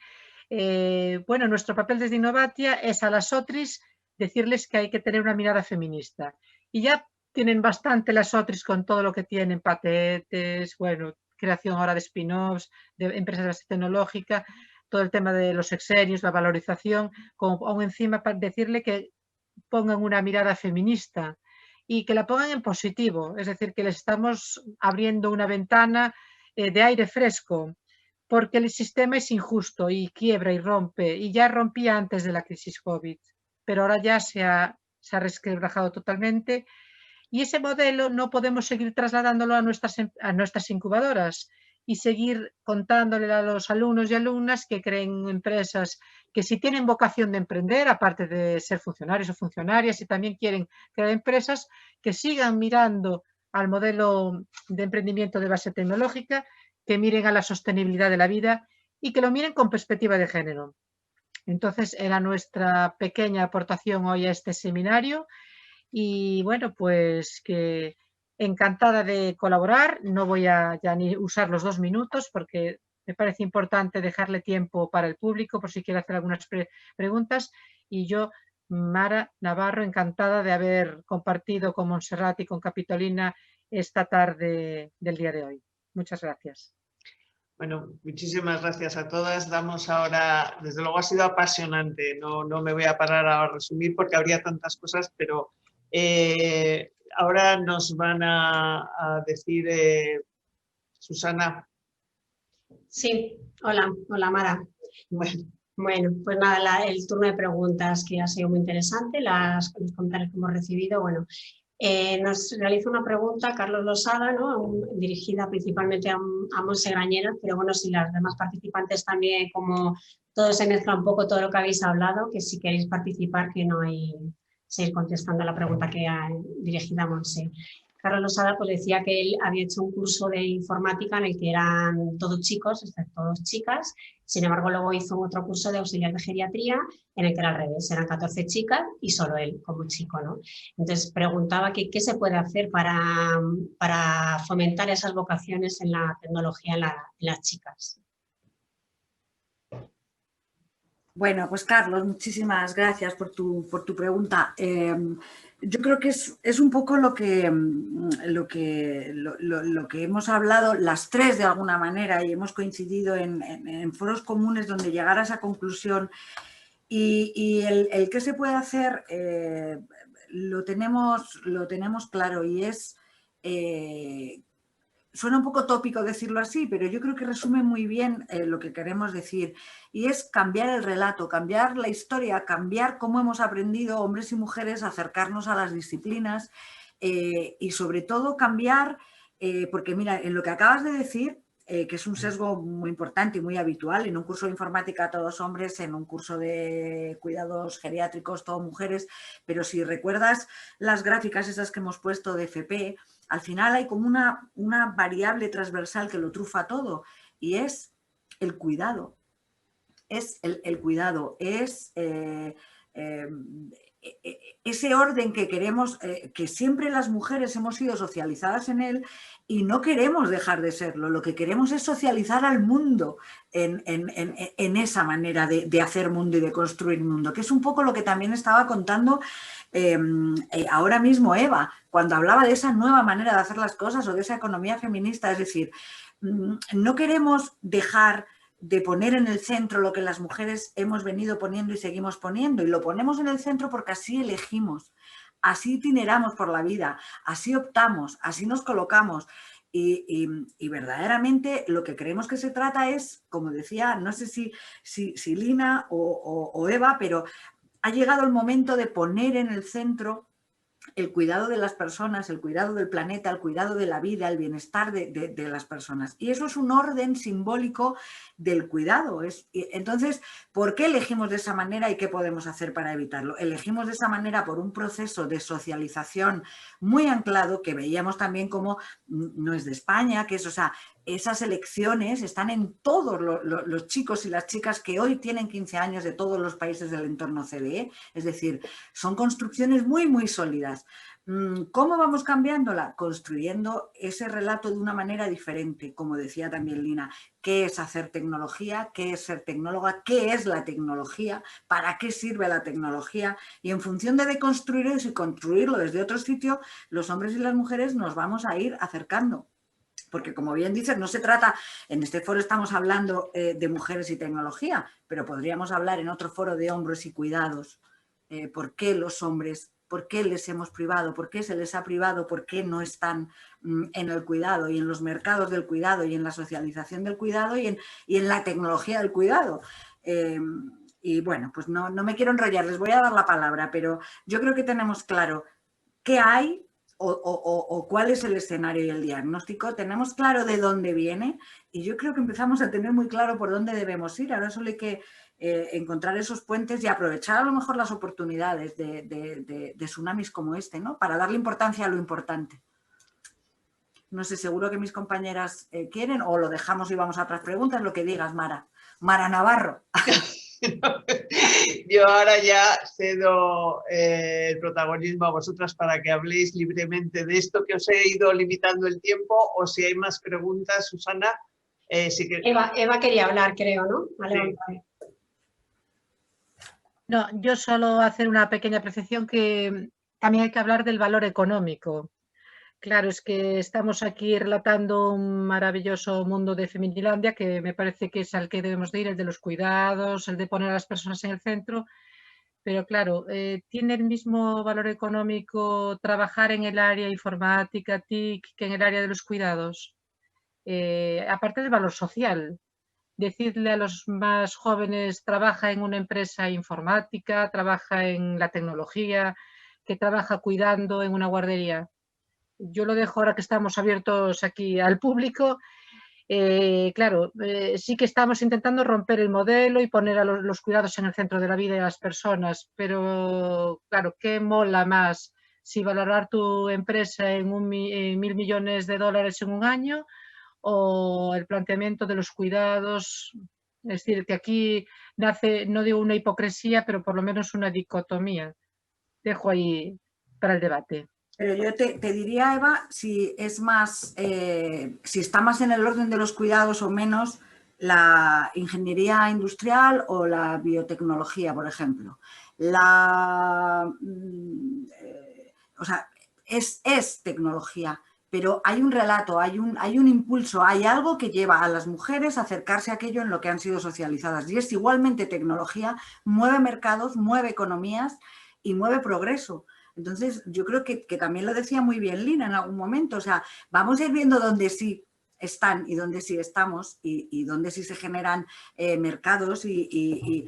[SPEAKER 4] bueno, nuestro papel desde Innovatia es a las OTRIs decirles que hay que tener una mirada feminista. Y ya tienen bastante las OTRIs con todo lo que tienen, patetes, bueno, creación ahora de spin-offs, de empresas de base tecnológica, todo el tema de los exenios, la valorización, como aún encima para decirle que pongan una mirada feminista y que la pongan en positivo, es decir, que les estamos abriendo una ventana de aire fresco, porque el sistema es injusto y quiebra y rompe, y ya rompía antes de la crisis COVID, pero ahora ya se ha resquebrajado totalmente. Y ese modelo no podemos seguir trasladándolo a nuestras incubadoras y seguir contándole a los alumnos y alumnas que creen empresas que si tienen vocación de emprender, aparte de ser funcionarios o funcionarias, y también quieren crear empresas, que sigan mirando al modelo de emprendimiento de base tecnológica, que miren a la sostenibilidad de la vida y que lo miren con perspectiva de género. Entonces, era nuestra pequeña aportación hoy a este seminario. Y bueno, pues que encantada de colaborar. No voy a ya ni usar los 2 minutos porque me parece importante dejarle tiempo para el público por si quiere hacer algunas preguntas. Y yo, Mara Navarro, encantada de haber compartido con Montserrat y con Capitolina esta tarde del día de hoy. Muchas gracias.
[SPEAKER 1] Bueno, muchísimas gracias a todas. Damos ahora, desde luego ha sido apasionante. No me voy a parar a resumir porque habría tantas cosas, pero ahora nos van a decir Susana.
[SPEAKER 5] Sí, hola Mara. Bueno, pues nada, el turno de preguntas que ha sido muy interesante, los comentarios que hemos recibido, bueno, nos realiza una pregunta Carlos Losada, ¿no? Dirigida principalmente a Monse Grañera, pero bueno, si las demás participantes también, como todo se mezcla un poco todo lo que habéis hablado, que si queréis participar, que no hay, seguir contestando a la pregunta que ha dirigida a Monse. Carlos Losada pues decía que él había hecho un curso de informática en el que eran todos chicos, excepto 2 chicas. Sin embargo, luego hizo otro curso de auxiliar de geriatría en el que era al revés, eran 14 chicas y solo él como chico, ¿no? Entonces preguntaba qué se puede hacer para fomentar esas vocaciones en la tecnología en las chicas.
[SPEAKER 2] Bueno, pues Carlos, muchísimas gracias por tu pregunta. Yo creo que es un poco lo que hemos hablado las tres de alguna manera y hemos coincidido en foros comunes donde llegar a esa conclusión. Y el qué se puede hacer lo tenemos claro y es... Suena un poco tópico decirlo así, pero yo creo que resume muy bien lo que queremos decir y es cambiar el relato, cambiar la historia, cambiar cómo hemos aprendido hombres y mujeres a acercarnos a las disciplinas y sobre todo cambiar, porque mira, en lo que acabas de decir, que es un sesgo muy importante y muy habitual, en un curso de informática todos hombres, en un curso de cuidados geriátricos todos mujeres, pero si recuerdas las gráficas esas que hemos puesto de FP, al final hay como una variable transversal que lo trufa todo y es el cuidado. Es el cuidado, es ese orden que queremos, que siempre las mujeres hemos sido socializadas en él y no queremos dejar de serlo. Lo que queremos es socializar al mundo en esa manera de hacer mundo y de construir mundo, que es un poco lo que también estaba contando ahora mismo Eva, cuando hablaba de esa nueva manera de hacer las cosas o de esa economía feminista. Es decir, no queremos dejar de poner en el centro lo que las mujeres hemos venido poniendo y seguimos poniendo, y lo ponemos en el centro porque así elegimos, así itineramos por la vida, así optamos, así nos colocamos. Y verdaderamente lo que creemos que se trata es, como decía, no sé si Lina o Eva, pero ha llegado el momento de poner en el centro el cuidado de las personas, el cuidado del planeta, el cuidado de la vida, el bienestar de las personas. Y eso es un orden simbólico del cuidado. Entonces, ¿por qué elegimos de esa manera y qué podemos hacer para evitarlo? Elegimos de esa manera por un proceso de socialización muy anclado, que veíamos también como no es de España, que es, o sea, esas elecciones están en todos los chicos y las chicas que hoy tienen 15 años de todos los países del entorno OCDE. Es decir, son construcciones muy, muy sólidas. ¿Cómo vamos cambiándola? Construyendo ese relato de una manera diferente, como decía también Lina. ¿Qué es hacer tecnología? ¿Qué es ser tecnóloga? ¿Qué es la tecnología? ¿Para qué sirve la tecnología? Y en función de deconstruir eso y construirlo desde otro sitio, los hombres y las mujeres nos vamos a ir acercando. Porque, como bien dices, no se trata, en este foro estamos hablando de mujeres y tecnología, pero podríamos hablar en otro foro de hombres y cuidados. ¿Por qué los hombres, por qué les hemos privado, por qué se les ha privado, por qué no están en el cuidado y en los mercados del cuidado y en la socialización del cuidado y en la tecnología del cuidado? Y bueno, pues no me quiero enrollar, les voy a dar la palabra, pero yo creo que tenemos claro qué hay o cuál es el escenario y el diagnóstico. Tenemos claro de dónde viene y yo creo que empezamos a tener muy claro por dónde debemos ir. Ahora solo hay que encontrar esos puentes y aprovechar a lo mejor las oportunidades de tsunamis como este, ¿no? Para darle importancia a lo importante. No sé, seguro que mis compañeras quieren, o lo dejamos y vamos a otras preguntas, lo que digas, Mara. Mara Navarro.
[SPEAKER 1] Yo ahora ya cedo el protagonismo a vosotras para que habléis libremente de esto, que os he ido limitando el tiempo, o si hay más preguntas, Susana. Sí que...
[SPEAKER 5] Eva quería hablar, creo, ¿no? Vale.
[SPEAKER 1] Sí.
[SPEAKER 4] No, yo solo hacer una pequeña apreciación que también hay que hablar del valor económico. Claro, es que estamos aquí relatando un maravilloso mundo de Feminilandia que me parece que es al que debemos de ir, el de los cuidados, el de poner a las personas en el centro, pero claro, ¿tiene el mismo valor económico trabajar en el área informática, TIC, que en el área de los cuidados? Aparte del valor social, decirle a los más jóvenes, trabaja en una empresa informática, trabaja en la tecnología, que trabaja cuidando en una guardería. Yo lo dejo ahora que estamos abiertos aquí al público. Claro, sí que estamos intentando romper el modelo y poner a los cuidados en el centro de la vida de las personas, pero claro, ¿qué mola más? Si valorar tu empresa en 1.000 millones de dólares en un año o el planteamiento de los cuidados. Es decir, que aquí nace, no digo una hipocresía, pero por lo menos una dicotomía. Dejo ahí para el debate.
[SPEAKER 2] Pero yo te diría, Eva, si es más, si está más en el orden de los cuidados o menos la ingeniería industrial o la biotecnología, por ejemplo. O sea, es tecnología, pero hay un relato, hay un impulso, hay algo que lleva a las mujeres a acercarse a aquello en lo que han sido socializadas. Y es igualmente tecnología, mueve mercados, mueve economías y mueve progreso. Entonces, yo creo que también lo decía muy bien Lina en algún momento, o sea, vamos a ir viendo dónde sí están y dónde sí estamos y dónde sí se generan mercados y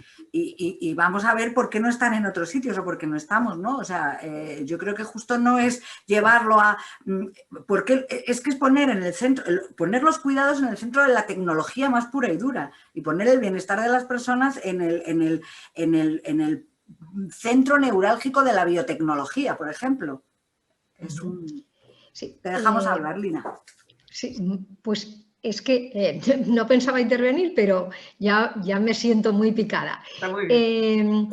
[SPEAKER 2] vamos a ver por qué no están en otros sitios o por qué no estamos, ¿no? O sea, yo creo que justo no es llevarlo a... porque es que es poner en el centro, poner los cuidados en el centro de la tecnología más pura y dura y poner el bienestar de las personas en el centro neurálgico de la biotecnología, por ejemplo. Es un...
[SPEAKER 3] Sí,
[SPEAKER 2] te dejamos hablar, Lina.
[SPEAKER 3] Sí, pues Es que no pensaba intervenir, pero ya me siento muy picada.
[SPEAKER 1] Está muy bien.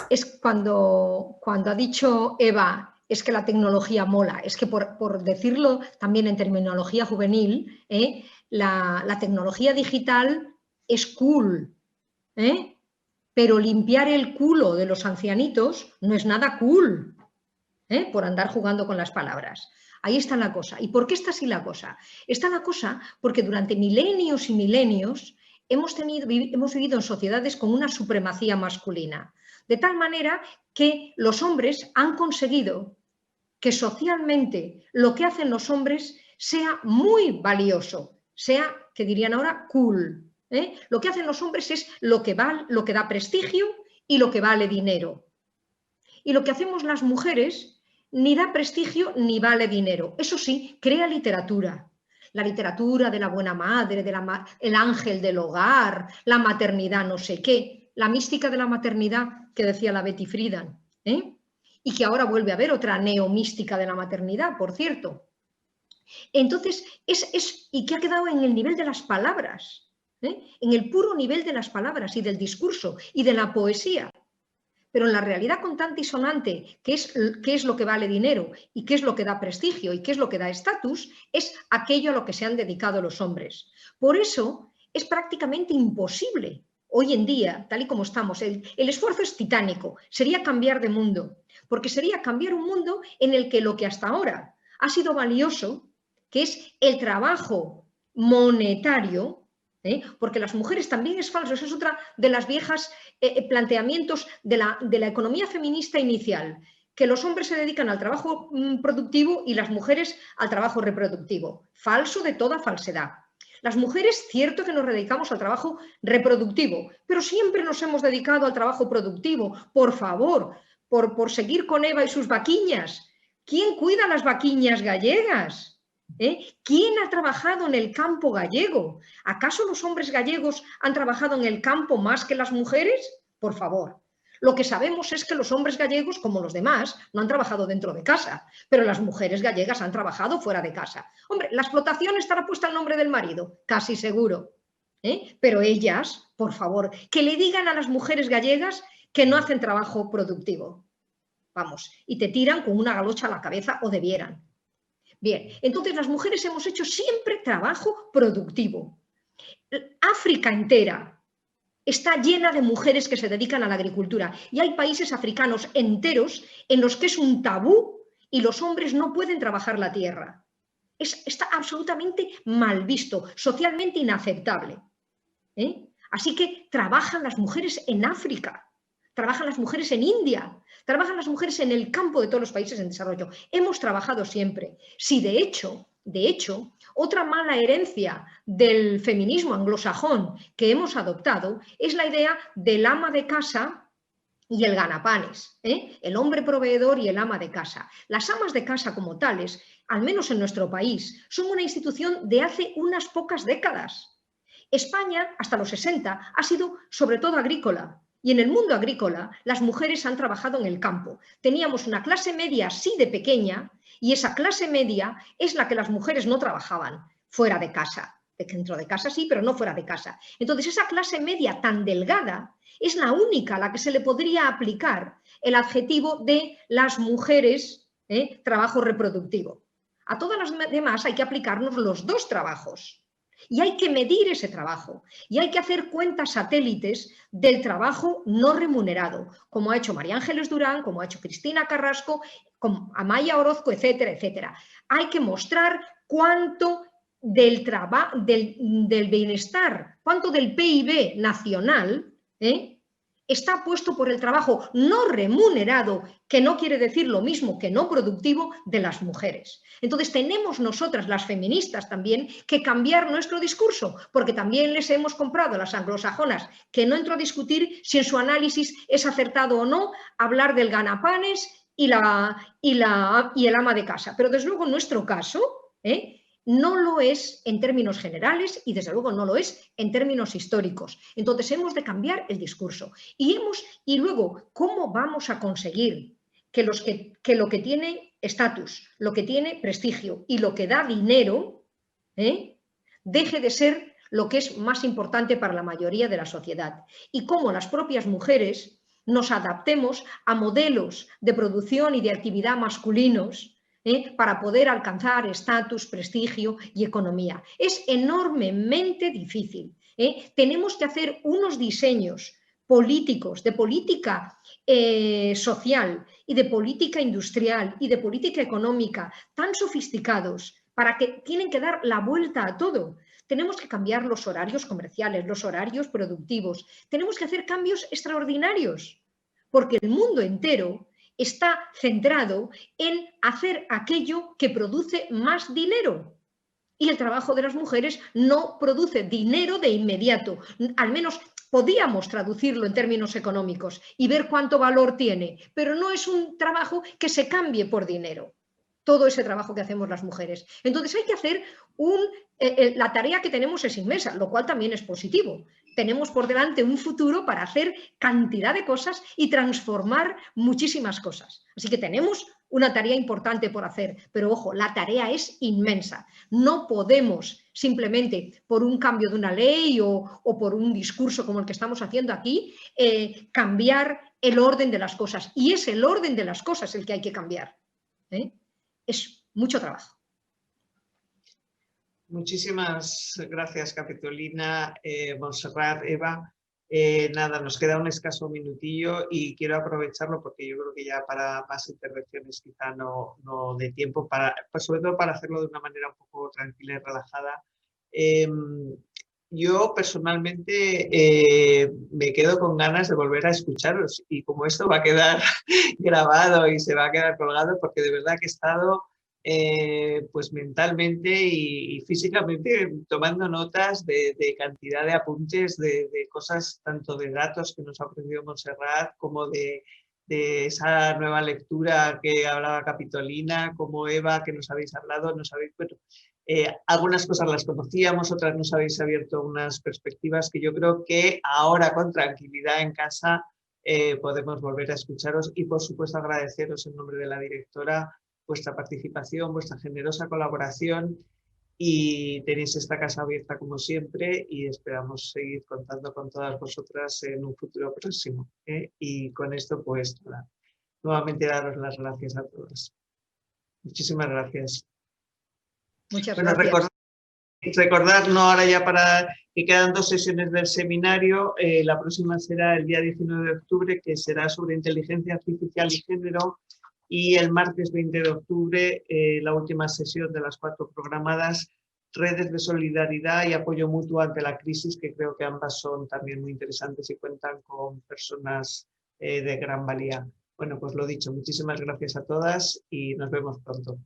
[SPEAKER 3] Es cuando ha dicho Eva, es que la tecnología mola, es que por decirlo también en terminología juvenil, la tecnología digital es cool, pero limpiar el culo de los ancianitos no es nada cool, por andar jugando con las palabras. Ahí está la cosa. ¿Y por qué está así la cosa? Está la cosa porque durante milenios y milenios hemos vivido en sociedades con una supremacía masculina, de tal manera que los hombres han conseguido que socialmente lo que hacen los hombres sea muy valioso, sea, que dirían ahora, cool. Lo que hacen los hombres es lo que da prestigio y lo que vale dinero. Y lo que hacemos las mujeres ni da prestigio ni vale dinero. Eso sí, crea literatura. La literatura de la buena madre, el ángel del hogar, la maternidad no sé qué, la mística de la maternidad que decía la Betty Friedan, y que ahora vuelve a haber otra neomística de la maternidad, por cierto. Entonces, y que ha quedado en el nivel de las palabras, en el puro nivel de las palabras y del discurso y de la poesía. Pero en la realidad contante y sonante, qué es lo que vale dinero y qué es lo que da prestigio y qué es lo que da estatus, es aquello a lo que se han dedicado los hombres. Por eso es prácticamente imposible hoy en día, tal y como estamos, el esfuerzo es titánico, sería cambiar de mundo, porque sería cambiar un mundo en el que lo que hasta ahora ha sido valioso, que es el trabajo monetario, porque las mujeres también es falso, eso es otra de las viejas planteamientos de la economía feminista inicial, que los hombres se dedican al trabajo productivo y las mujeres al trabajo reproductivo. Falso de toda falsedad. Las mujeres, cierto que nos dedicamos al trabajo reproductivo, pero siempre nos hemos dedicado al trabajo productivo. Por favor, por seguir con Eva y sus vaquiñas. ¿Quién cuida las vaquiñas gallegas? ¿Quién ha trabajado en el campo gallego? ¿Acaso los hombres gallegos han trabajado en el campo más que las mujeres? Por favor. Lo que sabemos es que los hombres gallegos, como los demás, no han trabajado dentro de casa, pero las mujeres gallegas han trabajado fuera de casa. Hombre, la explotación estará puesta al nombre del marido, casi seguro. Pero ellas, por favor, que le digan a las mujeres gallegas que no hacen trabajo productivo. Vamos, y te tiran con una galocha a la cabeza o debieran. Bien, entonces las mujeres hemos hecho siempre trabajo productivo. África entera está llena de mujeres que se dedican a la agricultura y hay países africanos enteros en los que es un tabú y los hombres no pueden trabajar la tierra. Está absolutamente mal visto, socialmente inaceptable. Así que trabajan las mujeres en África, trabajan las mujeres en India, trabajan las mujeres en el campo de todos los países en desarrollo. Hemos trabajado siempre. Sí, de hecho, otra mala herencia del feminismo anglosajón que hemos adoptado es la idea del ama de casa y el ganapanes, el hombre proveedor y el ama de casa. Las amas de casa como tales, al menos en nuestro país, son una institución de hace unas pocas décadas. España, hasta los 60, ha sido sobre todo agrícola. Y en el mundo agrícola, las mujeres han trabajado en el campo. Teníamos una clase media así de pequeña y esa clase media es la que las mujeres no trabajaban fuera de casa. Dentro de casa sí, pero no fuera de casa. Entonces, esa clase media tan delgada es la única a la que se le podría aplicar el adjetivo de las mujeres, trabajo reproductivo. A todas las demás hay que aplicarnos los dos trabajos. Y hay que medir ese trabajo y hay que hacer cuentas satélites del trabajo no remunerado, como ha hecho María Ángeles Durán, como ha hecho Cristina Carrasco, como Amaya Orozco, etcétera, etcétera. Hay que mostrar cuánto del bienestar, cuánto del PIB nacional está puesto por el trabajo no remunerado, que no quiere decir lo mismo que no productivo, de las mujeres. Entonces tenemos nosotras, las feministas también, que cambiar nuestro discurso, porque también les hemos comprado a las anglosajonas, que no entro a discutir si en su análisis es acertado o no hablar del ganapanes y el ama de casa. Pero desde luego en nuestro caso, no lo es en términos generales y desde luego no lo es en términos históricos. Entonces hemos de cambiar el discurso. Y luego, ¿cómo vamos a conseguir que lo que tiene estatus, lo que tiene prestigio y lo que da dinero, deje de ser lo que es más importante para la mayoría de la sociedad y cómo las propias mujeres nos adaptemos a modelos de producción y de actividad masculinos para poder alcanzar estatus, prestigio y economía. Es enormemente difícil. Tenemos que hacer unos diseños políticos, de política social y de política industrial y de política económica tan sofisticados para que tienen que dar la vuelta a todo. Tenemos que cambiar los horarios comerciales, los horarios productivos. Tenemos que hacer cambios extraordinarios, porque el mundo entero está centrado en hacer aquello que produce más dinero. Y el trabajo de las mujeres no produce dinero de inmediato. Al menos podíamos traducirlo en términos económicos y ver cuánto valor tiene, pero no es un trabajo que se cambie por dinero. Todo ese trabajo que hacemos las mujeres. Entonces hay que hacer la tarea que tenemos es inmensa, lo cual también es positivo. Tenemos por delante un futuro para hacer cantidad de cosas y transformar muchísimas cosas. Así que tenemos una tarea importante por hacer, pero ojo, la tarea es inmensa. No podemos simplemente por un cambio de una ley o por un discurso como el que estamos haciendo aquí, cambiar el orden de las cosas. Y es el orden de las cosas el que hay que cambiar. Es mucho trabajo.
[SPEAKER 1] Muchísimas gracias, Capitolina, Montserrat, Eva. Nada, nos queda un escaso minutillo y quiero aprovecharlo porque yo creo que ya para más intervenciones quizá no dé tiempo, pues sobre todo para hacerlo de una manera un poco tranquila y relajada. Yo personalmente me quedo con ganas de volver a escucharos y como esto va a quedar grabado y se va a quedar colgado porque de verdad que he estado pues mentalmente y físicamente tomando notas de cantidad de apuntes, de cosas, tanto de datos que nos ha ofrecido Montserrat como de esa nueva lectura que hablaba Capitolina, como Eva, que nos habéis hablado, bueno, algunas cosas las conocíamos, otras nos habéis abierto unas perspectivas que yo creo que ahora con tranquilidad en casa podemos volver a escucharos y por supuesto agradeceros en nombre de la directora vuestra participación, vuestra generosa colaboración y tenéis esta casa abierta como siempre y esperamos seguir contando con todas vosotras en un futuro próximo. Y con esto pues nada, nuevamente daros las gracias a todas. Muchísimas gracias.
[SPEAKER 3] Muchas
[SPEAKER 1] bueno,
[SPEAKER 3] gracias.
[SPEAKER 1] Recordar, no ahora ya para que quedan 2 sesiones del seminario, la próxima será el día 19 de octubre, que será sobre inteligencia artificial y género, y el martes 20 de octubre, la última sesión de las 4 programadas, redes de solidaridad y apoyo mutuo ante la crisis, que creo que ambas son también muy interesantes y cuentan con personas de gran valía. Bueno, pues lo dicho, muchísimas gracias a todas y nos vemos pronto.